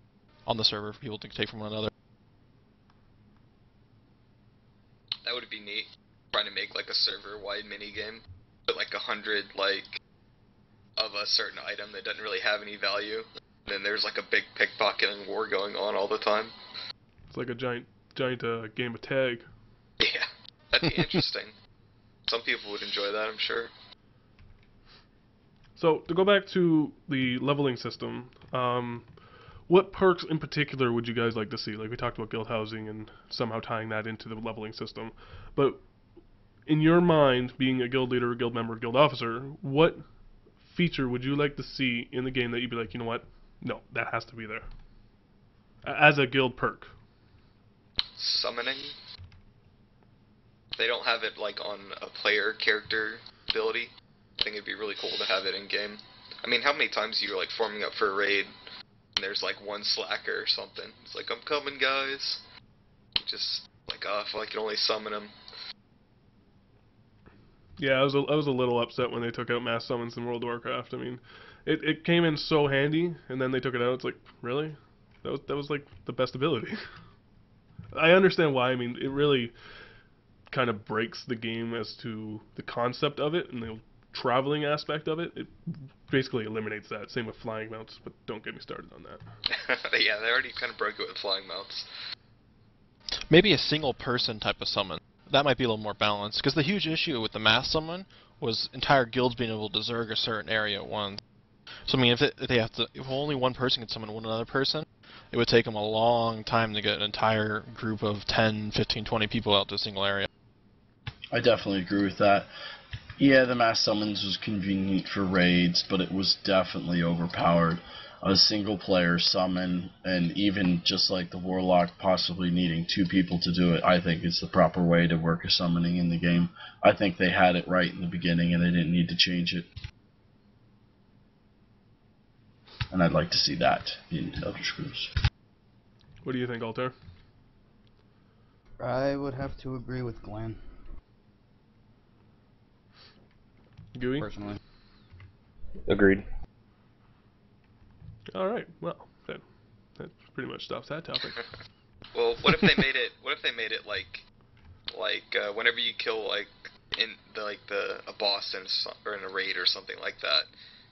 for people to take from one another. That would be neat. Trying to make like a server-wide minigame, but like 100 like of a certain item that doesn't really have any value. And then there's like a big pickpocketing war going on all the time. It's like a giant game of tag. Yeah, that'd be interesting. Some people would enjoy that, I'm sure. So, to go back to the leveling system, what perks in particular would you guys like to see? Like, we talked about guild housing and somehow tying that into the leveling system. But, in your mind, being a guild leader, a guild member, a guild officer, what feature would you like to see in the game that you'd be like, you know what? No, that has to be there. As a guild perk. Summoning. They don't have it like on a player character ability. I think it'd be really cool to have it in game. I mean, how many times you're like forming up for a raid and there's like one slacker or something? It's like, I'm coming, guys. Just like, if I could only summon him. Yeah, I was a little upset when they took out mass summons in World of Warcraft. I mean, it came in so handy, and then they took it out. It's like, really? That was like the best ability. I understand why. I mean, it really kind of breaks the game as to the concept of it and the traveling aspect of it. It basically eliminates that. Same with flying mounts, but don't get me started on that. Yeah, they already kind of broke it with flying mounts. Maybe a single person type of summon. That might be a little more balanced, because the huge issue with the mass summon was entire guilds being able to zerg a certain area at once. So I mean, if only one person could summon one other person, it would take them a long time to get an entire group of 10, 15, 20 people out to a single area. I definitely agree with that. Yeah, the mass summons was convenient for raids, but it was definitely overpowered. a single player summon, and even just like the Warlock possibly needing 2 people to do it, I think it's the proper way to work a summoning in the game. I think they had it right in the beginning and they didn't need to change it. And I'd like to see that in Elder Scrolls. What do you think, Altair? I would have to agree with Glenn, Gooey? personally. Agreed. All right. Well, that pretty much stops that topic. Well, what if they made it? What if they made it like whenever you kill like a boss or in a raid or something like that,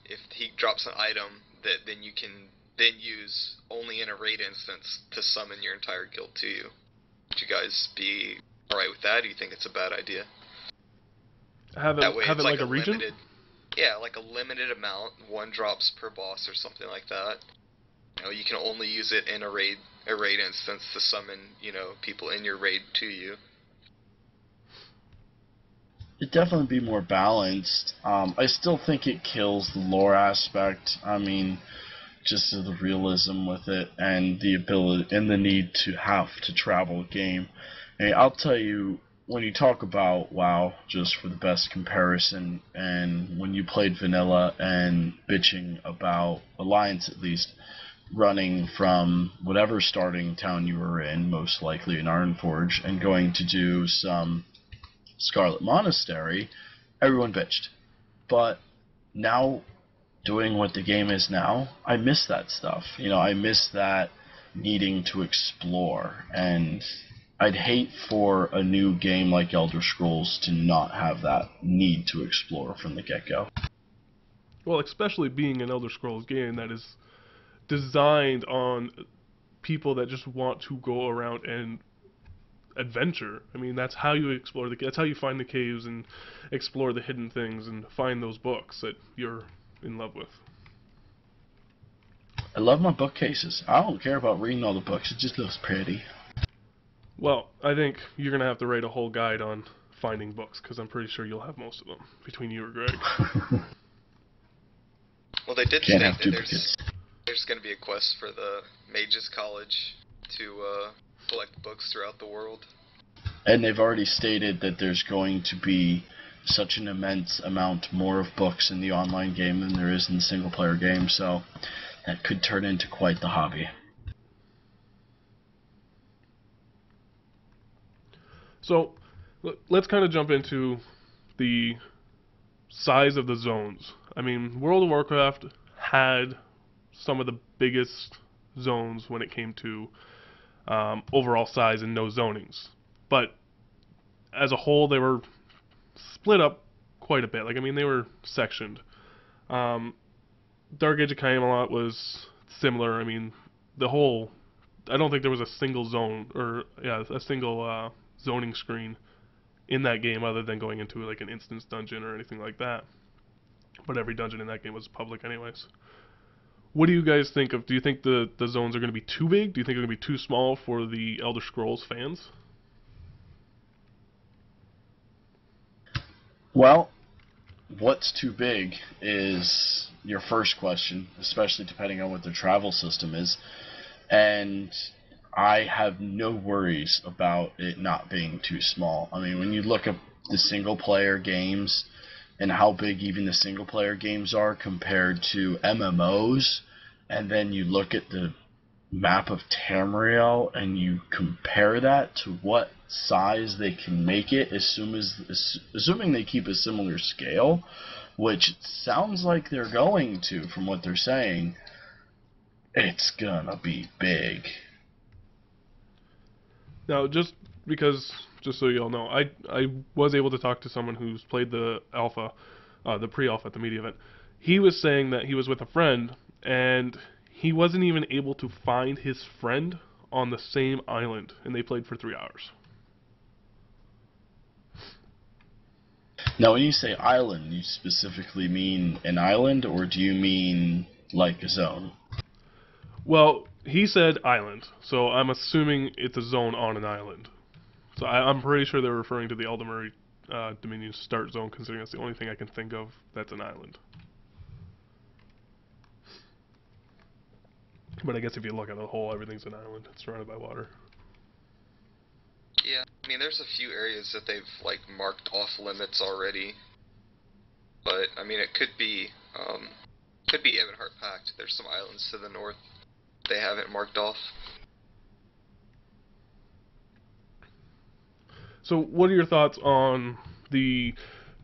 if he drops an item that then you can then use only in a raid instance to summon your entire guild to you. Would you guys be alright with that? Or do you think it's a bad idea? Have That way it it's like a region? limited, yeah, like a limited amount, 1 drops per boss or something like that. You know, you can only use it in a raid instance to summon, you know, people in your raid to you. It'd definitely be more balanced. I still think it kills the lore aspect. I mean, just the realism with it and the ability and the need to have to travel a game. And I'll tell you, when you talk about WoW, just for the best comparison, and when you played vanilla and bitching about Alliance at least, running from whatever starting town you were in, most likely in Ironforge, and going to do some Scarlet Monastery, everyone bitched. But now, doing what the game is now, I miss that stuff. You know, I miss that needing to explore, and I'd hate for a new game like Elder Scrolls to not have that need to explore from the get-go. Well, especially being an Elder Scrolls game that is designed on people that just want to go around and adventure. I mean, that's how you explore that's how you find the caves and explore the hidden things and find those books that you're in love with. I love my bookcases. I don't care about reading all the books. It just looks pretty. Well, I think you're going to have to write a whole guide on finding books, because I'm pretty sure you'll have most of them, between you or Greg. Well, they did Can't state have that duplicates. there's going to be a quest for the Mages College to collect books throughout the world. And they've already stated that there's going to be such an immense amount more of books in the online game than there is in the single-player game, so that could turn into quite the hobby. So, let's kind of jump into the size of the zones. I mean, World of Warcraft had some of the biggest zones when it came to overall size and no zonings. But as a whole, they were split up quite a bit. Like, I mean, they were sectioned. Dark Age of Camelot was similar. I mean, I don't think there was a single zone, or a single zoning screen in that game other than going into like an instance dungeon or anything like that. But every dungeon in that game was public anyways. What do you guys think of? Do you think the zones are going to be too big? Do you think they're going to be too small for the Elder Scrolls fans? Well, what's too big is your first question, especially depending on what their travel system is. And I have no worries about it not being too small. I mean, when you look at the single-player games and how big even the single-player games are compared to MMOs, and then you look at the map of Tamriel and you compare that to what size they can make it, assuming they keep a similar scale, which it sounds like they're going to from what they're saying, it's gonna be big. Now, just so you all know, I was able to talk to someone who's played the alpha, the pre-alpha at the media event. He was saying that he was with a friend, and he wasn't even able to find his friend on the same island, and they played for 3 hours. Now, when you say island, you specifically mean an island, or do you mean like a zone? Well, he said island, so I'm assuming it's a zone on an island. So I'm pretty sure they're referring to the Eldamari Dominion start zone, considering that's the only thing I can think of that's an island. But I guess if you look at the whole, everything's an island. It's surrounded by water. Yeah, I mean, there's a few areas that they've, like, marked off limits already. But, I mean, it could be Ebonheart Pact. There's some islands to the north they haven't marked off. So, what are your thoughts on the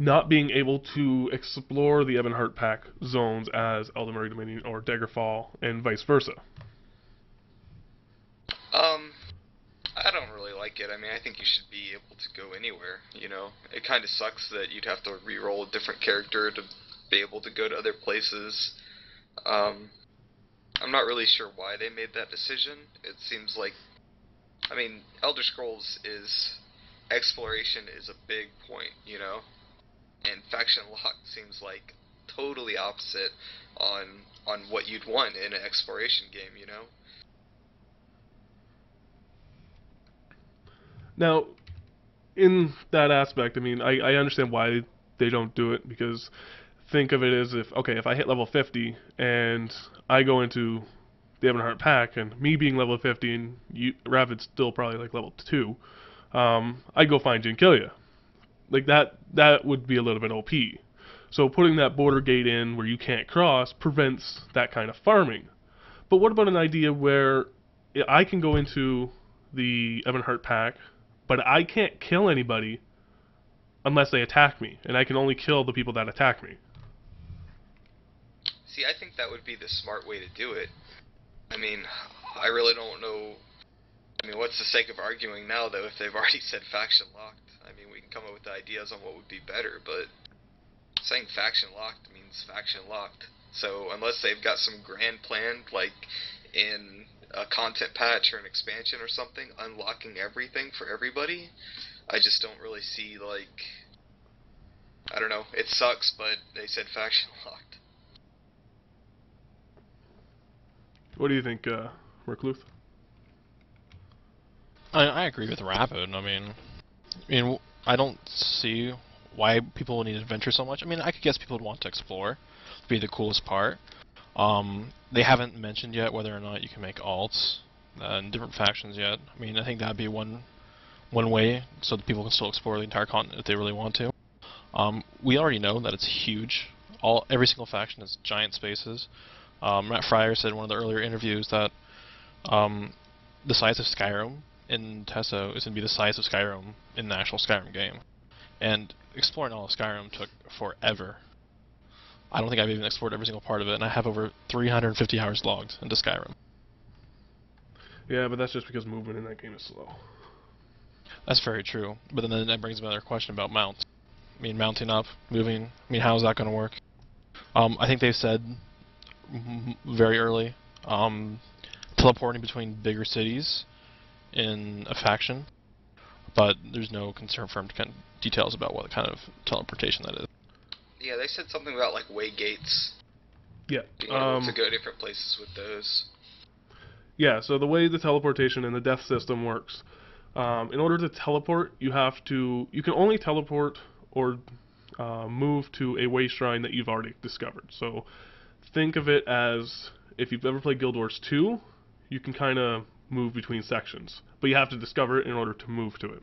not being able to explore the Ebonheart Pact zones as Eldermurray Dominion or Daggerfall, and vice versa? I don't really like it. I mean, I think you should be able to go anywhere, you know? It kind of sucks that you'd have to re-roll a different character to be able to go to other places. I'm not really sure why they made that decision. It seems like, I mean, Elder Scrolls is, exploration is a big point, you know? And Faction Lock seems like totally opposite on what you'd want in an exploration game, you know? Now, in that aspect, I mean, I understand why they don't do it, because think of it as if I hit level 50 and I go into the Ebonheart Pack, and me being level 50 and Rapid's still probably like level 2, I'd go find you and kill you. Like that would be a little bit OP. So putting that border gate in where you can't cross prevents that kind of farming. But what about an idea where I can go into the Ebonheart Pack, but I can't kill anybody unless they attack me, and I can only kill the people that attack me? See, I think that would be the smart way to do it. I mean, I really don't know. I mean, what's the sake of arguing now, though, if they've already said faction locked? I mean, we can come up with ideas on what would be better, but saying faction locked means faction locked. So unless they've got some grand plan, like in a content patch or an expansion or something, unlocking everything for everybody, I just don't really see, like, I don't know, it sucks, but they said faction locked. What do you think, Merkluth? I agree with Rapid. I don't see why people would need adventure so much. I mean, I could guess people would want to explore, be the coolest part. They haven't mentioned yet whether or not you can make alts in different factions yet. I mean, I think that'd be one way so that people can still explore the entire continent if they really want to. We already know that it's huge. Every single faction has giant spaces. Matt Fryer said in one of the earlier interviews that the size of Skyrim in Tesso is going to be the size of Skyrim in the actual Skyrim game. And exploring all of Skyrim took forever. I don't think I've even explored every single part of it, and I have over 350 hours logged into Skyrim. Yeah, but that's just because movement in that game is slow. That's very true. But then that brings another question about mounts. I mean, mounting up, moving, I mean, how is that going to work? I think they've said very early, teleporting between bigger cities in a faction, but there's no confirmed details about what kind of teleportation that is. Yeah, they said something about, like, way gates. Yeah. Being able to go different places with those. Yeah, so the way the teleportation and the death system works, in order to teleport, you can only teleport or move to a way shrine that you've already discovered. So think of it as, if you've ever played Guild Wars 2, you can kind of move between sections, but you have to discover it in order to move to it.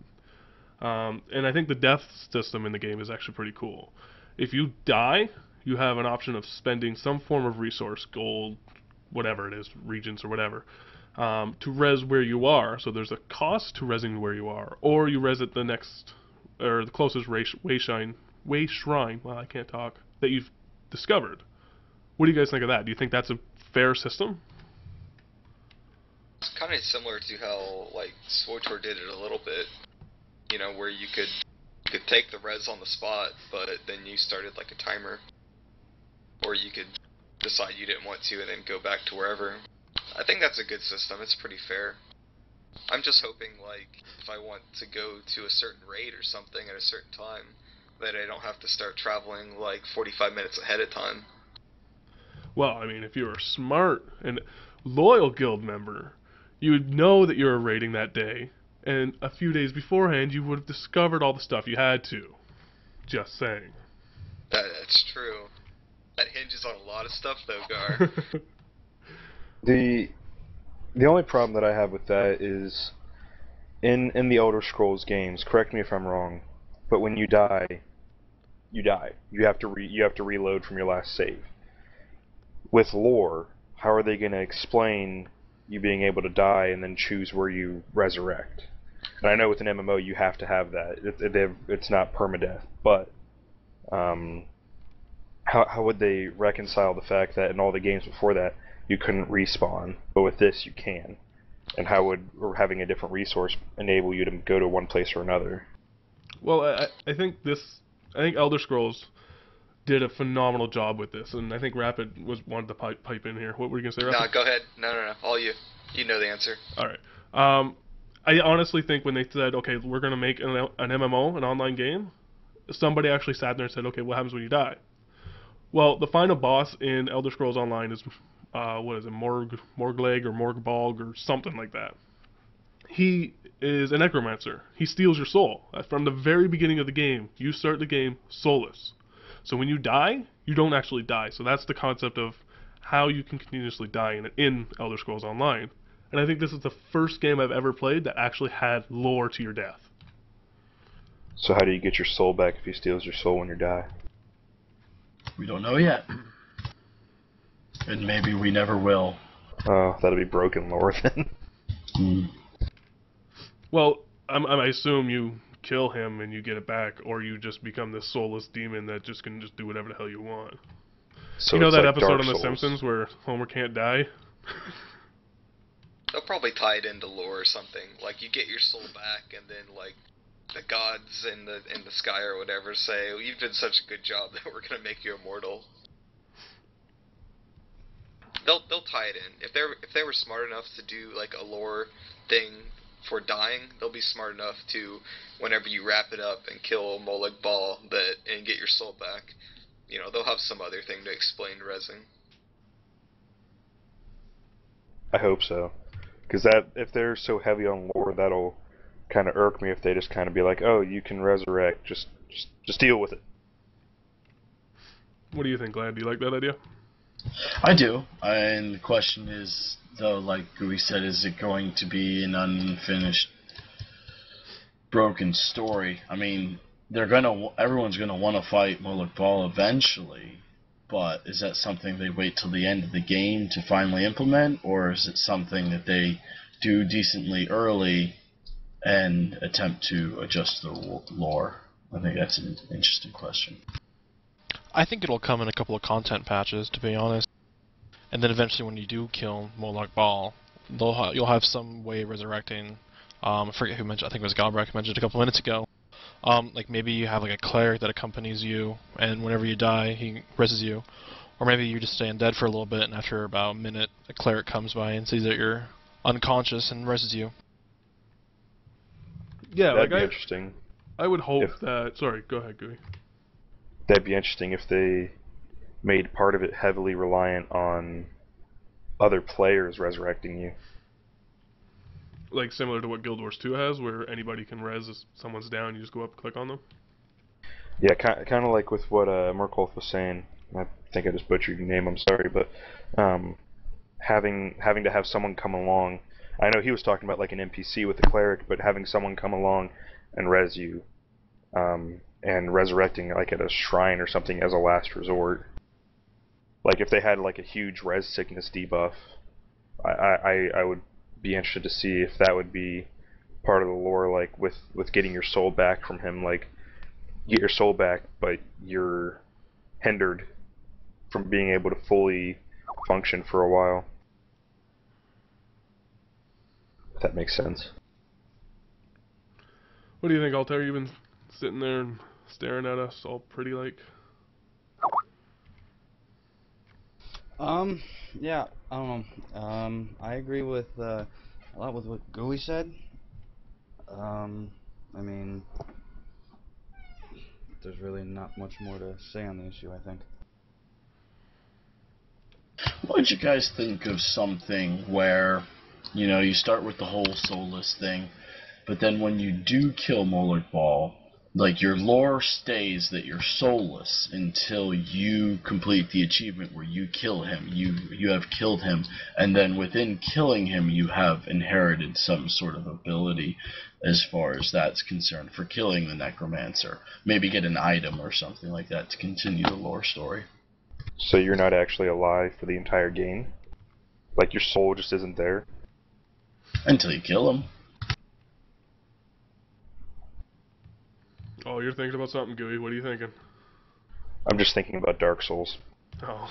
And I think the death system in the game is actually pretty cool. If you die, you have an option of spending some form of resource, gold, whatever it is, regions or whatever, to res where you are. So there's a cost to resing where you are, or you res at the next, or the closest way shrine, well, I can't talk, that you've discovered. What do you guys think of that? Do you think that's a fair system? It's kind of similar to how, like, SWTOR did it a little bit. You know, where you could take the res on the spot, but then you started, like, a timer. Or you could decide you didn't want to and then go back to wherever. I think that's a good system. It's pretty fair. I'm just hoping, like, if I want to go to a certain raid or something at a certain time, that I don't have to start traveling, like, 45 minutes ahead of time. Well, I mean, if you're a smart and loyal guild member, you would know that you were raiding that day, and a few days beforehand you would have discovered all the stuff you had to. Just saying. That's true. That hinges on a lot of stuff, though, Gar. The only problem that I have with that is in the Elder Scrolls games. Correct me if I'm wrong, but when you die, you die. You have to reload from your last save. With lore, how are they going to explain you being able to die and then choose where you resurrect? And I know with an MMO you have to have that. It's not permadeath, but um, how would they reconcile the fact that in all the games before that you couldn't respawn, but with this you can? And how would having a different resource enable you to go to one place or another? Well, I think Elder Scrolls did a phenomenal job with this, and I think Rapid wanted to pipe in here. What were you gonna say, Rapid? No, go ahead. No. All you. You know the answer. All right. I honestly think when they said, okay, we're gonna make an MMO, an online game, somebody actually sat there and said, okay, what happens when you die? Well, the final boss in Elder Scrolls Online is, what is it, Morgleg or Morgbalg or something like that. He is a necromancer. He steals your soul. From the very beginning of the game, you start the game soulless. So when you die, you don't actually die. So that's the concept of how you can continuously die in Elder Scrolls Online. And I think this is the first game I've ever played that actually had lore to your death. So how do you get your soul back if he steals your soul when you die? We don't know yet. And maybe we never will. Oh, that'll be broken lore then. Well, I assume you kill him and you get it back, or you just become this soulless demon that just can just do whatever the hell you want. So you know it's that like episode Dark on The Souls. Simpsons where Homer can't die? They'll probably tie it into lore or something. Like you get your soul back, and then like the gods in the sky or whatever say, well, "You've done such a good job that we're gonna make you immortal." They'll tie it in. If they were smart enough to do like a lore thing for dying, they'll be smart enough to, whenever you wrap it up and kill Molag Bal and get your soul back, they'll have some other thing to explain rezzing. I hope so, because that if they're so heavy on lore, that'll kind of irk me if they just kind of be like, oh, you can resurrect, just deal with it. What do you think, Glad? Do you like that idea? I do. And the question is, though, like we said, is it going to be an unfinished, broken story? I mean, everyone's gonna want to fight Molag Bal eventually, but is that something they wait till the end of the game to finally implement, or is it something that they do decently early and attempt to adjust the lore? I think that's an interesting question. I think it'll come in a couple of content patches, to be honest. And then eventually, when you do kill Molag Bal, you'll have some way of resurrecting. I forget who mentioned. I think it was Galbraith mentioned a couple minutes ago. Like maybe you have like a cleric that accompanies you, and whenever you die, he reses you. Or maybe you just stay undead for a little bit, and after about a minute, a cleric comes by and sees that you're unconscious and reses you. Yeah, That'd be interesting. I would hope that. Sorry, go ahead, Gooey. That'd be interesting if they made part of it heavily reliant on other players resurrecting you. Like similar to what Guild Wars 2 has, where anybody can res if someone's down, you just go up and click on them. Yeah, kind of like with what Murkoff was saying. I think I just butchered your name. I'm sorry, but having to have someone come along. I know he was talking about like an NPC with a cleric, but having someone come along and res you, and resurrecting like at a shrine or something as a last resort. Like if they had like a huge res sickness debuff, I would be interested to see if that would be part of the lore, like with getting your soul back from him. Like you get your soul back, but you're hindered from being able to fully function for a while. If that makes sense. What do you think, Altair? You've been sitting there and staring at us all pretty like. Yeah, I don't know. I agree with a lot with what Gooey said. I mean, there's really not much more to say on the issue, I think. What did you guys think of something where, you start with the whole soulless thing, but then when you do kill Molag Bal, like your lore stays that you're soulless until you complete the achievement where you kill him. You have killed him, and then within killing him, you have inherited some sort of ability, as far as that's concerned, for killing the necromancer. Maybe get an item or something like that to continue the lore story. So you're not actually alive for the entire game? Like your soul just isn't there? Until you kill him. Oh, you're thinking about something, Gooey. What are you thinking? I'm just thinking about Dark Souls. Oh.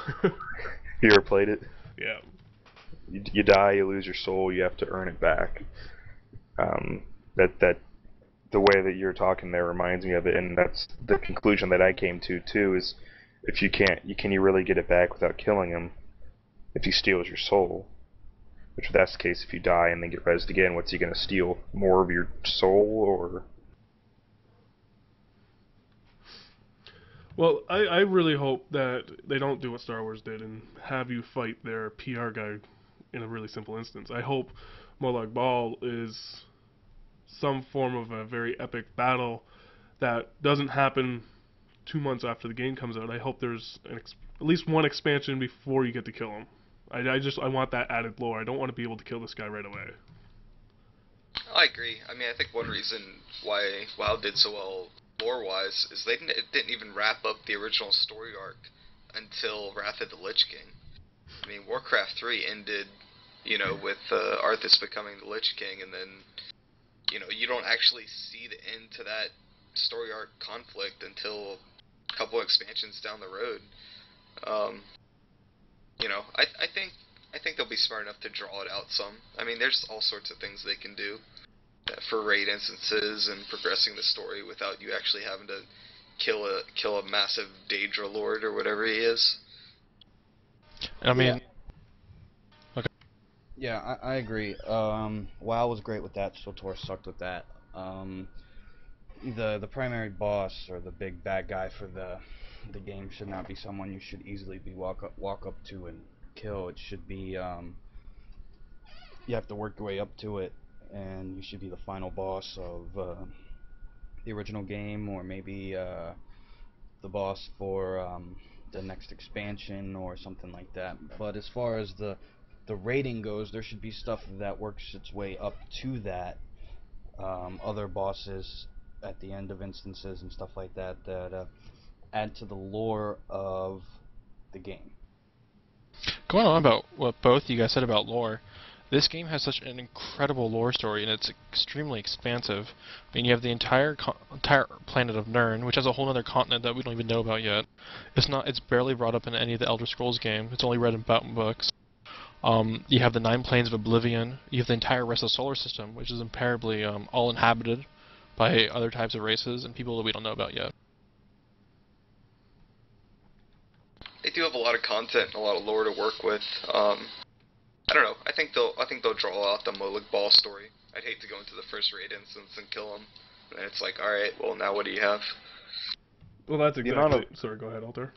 You ever played it? Yeah. You die, you lose your soul, you have to earn it back. That the way that you're talking there reminds me of it, and that's the conclusion that I came to too. Is if you can't, can you really get it back without killing him? If he steals your soul, which if that's the case, if you die and then get rezzed again, what's he gonna steal? More of your soul, or? Well, I really hope that they don't do what Star Wars did and have you fight their PR guy in a really simple instance. I hope Molag Bal is some form of a very epic battle that doesn't happen 2 months after the game comes out. I hope there's at least one expansion before you get to kill him. I want that added lore. I don't want to be able to kill this guy right away. I agree. I mean, I think one reason why WoW did so well lore-wise is it didn't even wrap up the original story arc until Wrath of the Lich King. I mean, Warcraft 3 ended, with Arthas becoming the Lich King, and then, you don't actually see the end to that story arc conflict until a couple expansions down the road. I think they'll be smart enough to draw it out some. I mean, there's all sorts of things they can do for raid instances and progressing the story without you actually having to kill a massive Daedra Lord or whatever he is. I mean, Yeah, I agree. WoW was great with that. SWTOR sucked with that. The primary boss or the big bad guy for the game should not be someone you should easily walk up to and kill. It should be you have to work your way up to it, and you should be the final boss of the original game, or maybe the boss for the next expansion or something like that. But as far as the rating goes, there should be stuff that works its way up to that. Other bosses at the end of instances and stuff like that that add to the lore of the game. going on about what both you guys said about lore, this game has such an incredible lore story, and it's extremely expansive. I mean, you have the entire planet of Nirn, which has a whole other continent that we don't even know about yet. It's barely brought up in any of the Elder Scrolls game. It's only read in books. You have the 9 planes of Oblivion. You have the entire rest of the solar system, which is impeccably all inhabited by other types of races and people that we don't know about yet. They do have a lot of content and a lot of lore to work with. I don't know. I think they'll draw out the Molag Bal story. I'd hate to go into the first raid instance and kill him. And it's like, all right, well now what do you have? Well, that's exactly. Sorry, go ahead, Alter.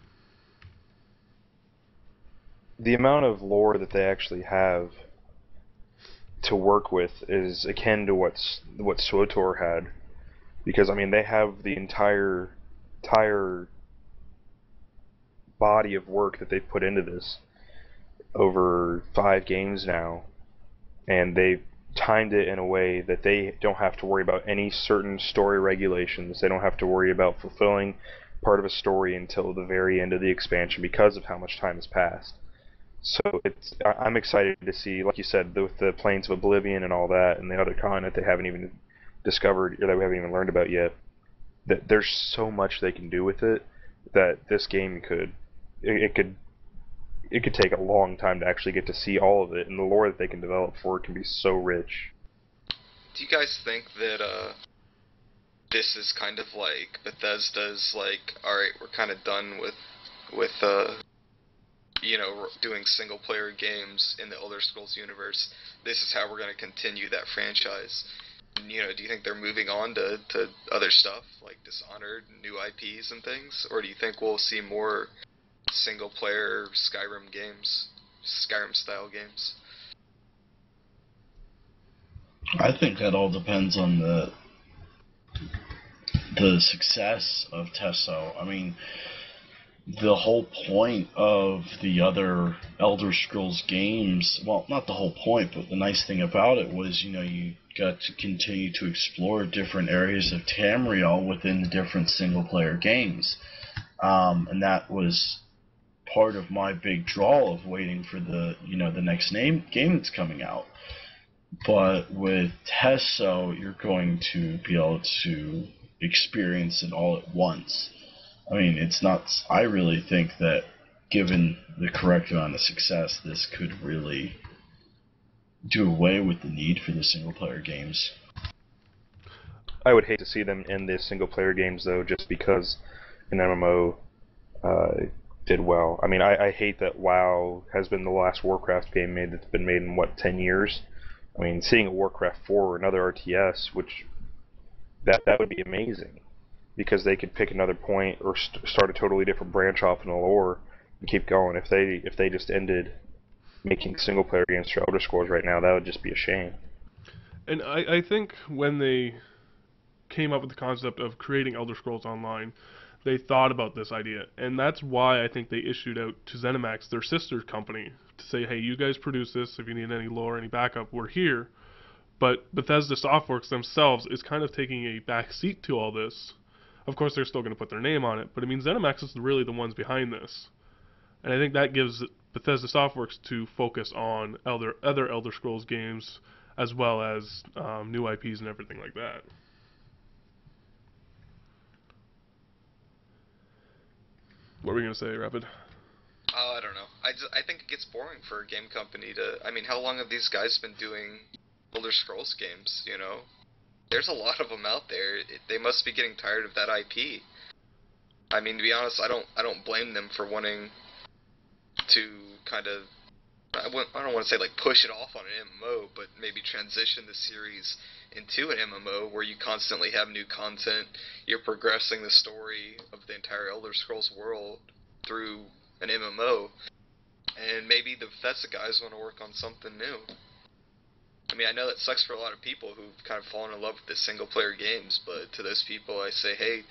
The amount of lore that they actually have to work with is akin to what SWTOR had, because I mean they have the entire body of work that they've put into this over 5 games now, and they've timed it in a way that they don't have to worry about any certain story regulations. They don't have to worry about fulfilling part of a story until the very end of the expansion because of how much time has passed. So I'm excited to see, like you said, with the Plains of Oblivion and all that, and the other continent they haven't even discovered, or that we haven't even learned about yet, that there's so much they can do with it that this game could take a long time to actually get to see all of it, and the lore that they can develop for it can be so rich. Do you guys think that this is kind of like Bethesda's like, all right, we're kind of done with doing single player games in the Elder Scrolls universe. This is how we're going to continue that franchise. Do you think they're moving on to other stuff like Dishonored, new IPs and things, or do you think we'll see more single player Skyrim style games? I think that all depends on the the success of Tesso. I mean, the whole point of the other Elder Scrolls games, well, not the whole point, but the nice thing about it was, you got to continue to explore different areas of Tamriel within the different single-player games. And that was part of my big draw of waiting for the next game that's coming out. But with Tesso, you're going to be able to experience it all at once. I mean, it's not. I really think that, given the correct amount of success, this could really do away with the need for the single-player games. I would hate to see them end the single-player games, though, just because an MMO did well. I mean, I hate that WoW has been the last Warcraft game that's been made in, 10 years? I mean, seeing a Warcraft 4 or another RTS, which that would be amazing, because they could pick another point or start a totally different branch off in the lore and keep going. If they just ended making single-player games for Elder Scrolls right now, that would just be a shame. And I think when they came up with the concept of creating Elder Scrolls Online, they thought about this idea, and that's why I think they issued out to ZeniMax, their sister company, to say, hey, you guys produce this. If you need any lore, any backup, we're here. But Bethesda Softworks themselves is kind of taking a back seat to all this. Of course, they're still going to put their name on it, but I mean, ZeniMax is really the ones behind this. And I think that gives Bethesda Softworks to focus on other Elder Scrolls games, as well as new IPs and everything like that. What were you going to say, Rapid? Oh, I don't know. I think it gets boring for a game company to... I mean, how long have these guys been doing Elder Scrolls games, There's a lot of them out there. They must be getting tired of that IP. I mean, to be honest, I don't blame them for wanting to kind of... I don't want to say, like, push it off on an MMO, but maybe transition the series into an MMO where you constantly have new content. You're progressing the story of the entire Elder Scrolls world through an MMO, and maybe the Bethesda guys want to work on something new. I mean, I know that sucks for a lot of people who've kind of fallen in love with the single-player games, but to those people I say, hey,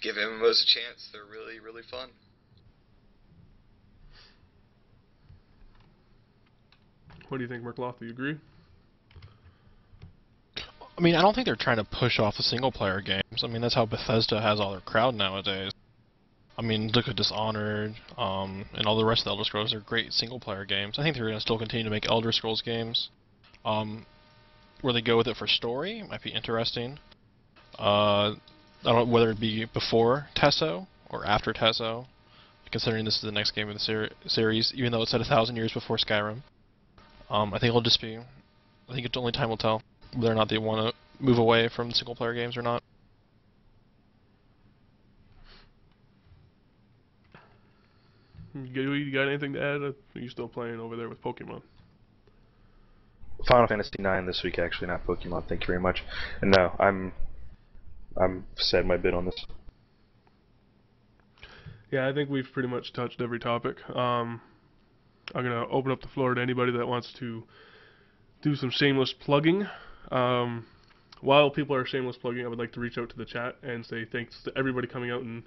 give MMOs a chance. They're really, really fun. What do you think, Merkloth? Do you agree? I mean, I don't think they're trying to push off the single-player games. I mean, that's how Bethesda has all their crowd nowadays. I mean, look at Dishonored, and all the rest of the Elder Scrolls. They're great single-player games. I think they're going to still continue to make Elder Scrolls games. Where they go with it for story might be interesting. I don't know whether it be before Tesso or after Tesso, considering this is the next game of the series, even though it's set 1,000 years before Skyrim. I think it'll just be... I think only time will tell whether or not they want to move away from single-player games or not. You got anything to add? Are you still playing over there with Pokemon? Final Fantasy IX this week, actually, not Pokemon. Thank you very much. And no, I'm said my bit on this. Yeah, I think we've pretty much touched every topic. I'm gonna open up the floor to anybody that wants to do some shameless plugging. While people are shameless plugging, I would like to reach out to the chat and say thanks to everybody coming out and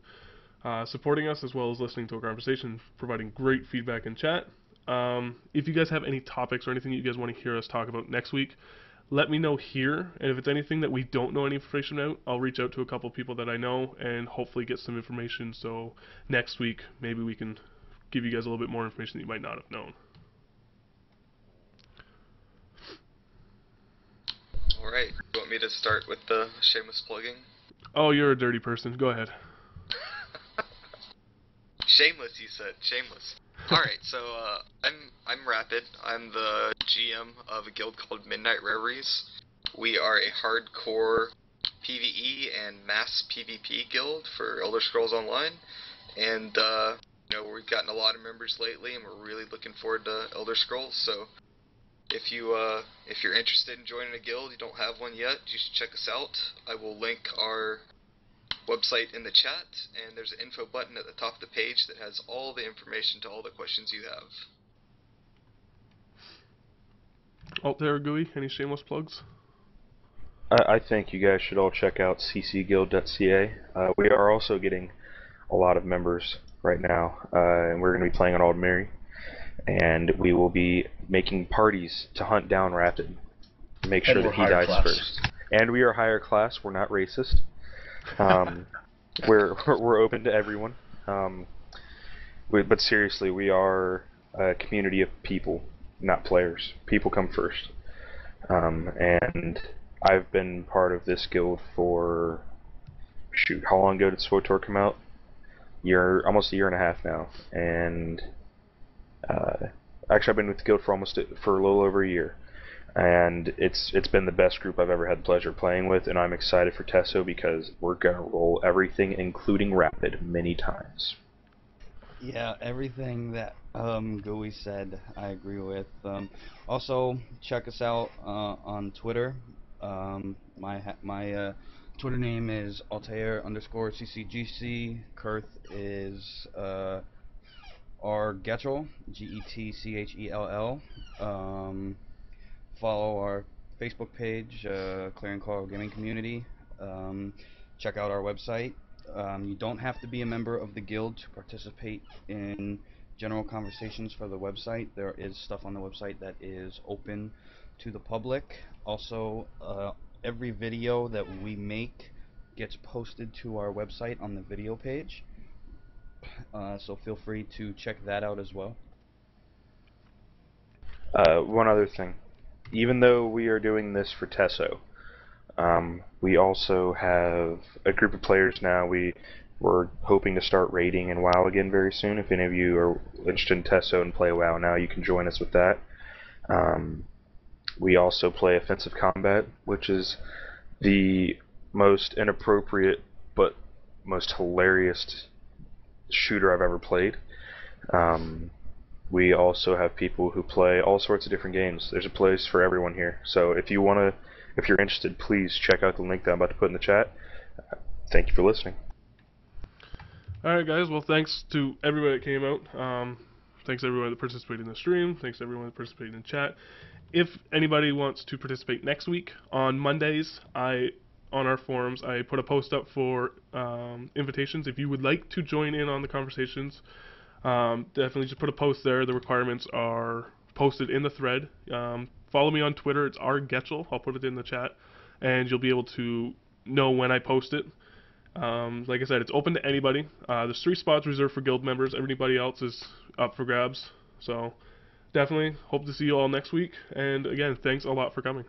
supporting us, as well as listening to our conversation, providing great feedback in chat. If you guys have any topics or anything that you guys want to hear us talk about next week, let me know here, and if it's anything that we don't know any information about, I'll reach out to a couple people that I know and hopefully get some information, so next week maybe we can give you guys a little bit more information that you might not have known. Alright, you want me to start with the shameless plugging? Oh, you're a dirty person. Go ahead. Shameless, you said. Shameless. Alright, so I'm Rapid. I'm the GM of a guild called Midnight Reveries. We are a hardcore PvE and mass PvP guild for Elder Scrolls Online. And we've gotten a lot of members lately, and we're really looking forward to Elder Scrolls. So if you're interested in joining a guild, you don't have one yet, you should check us out. I will link our website in the chat, and there's an info button at the top of the page that has all the information to all the questions you have. Oh, there, Gooey. Any shameless plugs? I think you guys should all check out ccguild.ca. We are also getting a lot of members right now, and we're going to be playing on Old Mary. And we will be making parties to hunt down Rapid. Make sure And we're that he higher dies class. first. And we are higher class. We're not racist. We're open to everyone. But seriously, we are a community of people, not players. People come first. And I've been part of this guild for, shoot, how long ago did SWTOR come out? Almost a year and a half now. And actually, I've been with the guild for a little over a year. And it's been the best group I've ever had the pleasure of playing with, and I'm excited for Tesso because we're gonna roll everything, including Rapid, many times. Yeah, everything that Gooey said, I agree with. Also, check us out on Twitter. My Twitter name is Altair_CCGC. Kurth is Getchell, Getchell. Follow our Facebook page, Clearing Call Gaming Community. Check out our website. You don't have to be a member of the guild to participate in general conversations for the website. There is stuff on the website that is open to the public. Also, every video that we make gets posted to our website on the video page. So feel free to check that out as well. One other thing. Even though we are doing this for Tesso, we also have a group of players now. We're hoping to start raiding in WoW again very soon. If any of you are interested in Tesso and play WoW now, you can join us with that. We also play Offensive Combat, which is the most inappropriate but most hilarious shooter I've ever played. We also have people who play all sorts of different games. There's a place for everyone here. So if you're interested, please check out the link that I'm about to put in the chat. Thank you for listening. Alright guys, well thanks to everybody that came out. Thanks to everyone that participated in the stream. Thanks to everyone that participated in chat. If anybody wants to participate next week, on Mondays, on our forums, I put a post up for invitations. If you would like to join in on the conversations, definitely just put a post there. The requirements are posted in the thread. Follow me on Twitter. It's rgetchell. I'll put it in the chat, and you'll be able to know when I post it. Like I said, it's open to anybody. There's 3 spots reserved for guild members. Everybody else is up for grabs. So definitely hope to see you all next week. And again, thanks a lot for coming.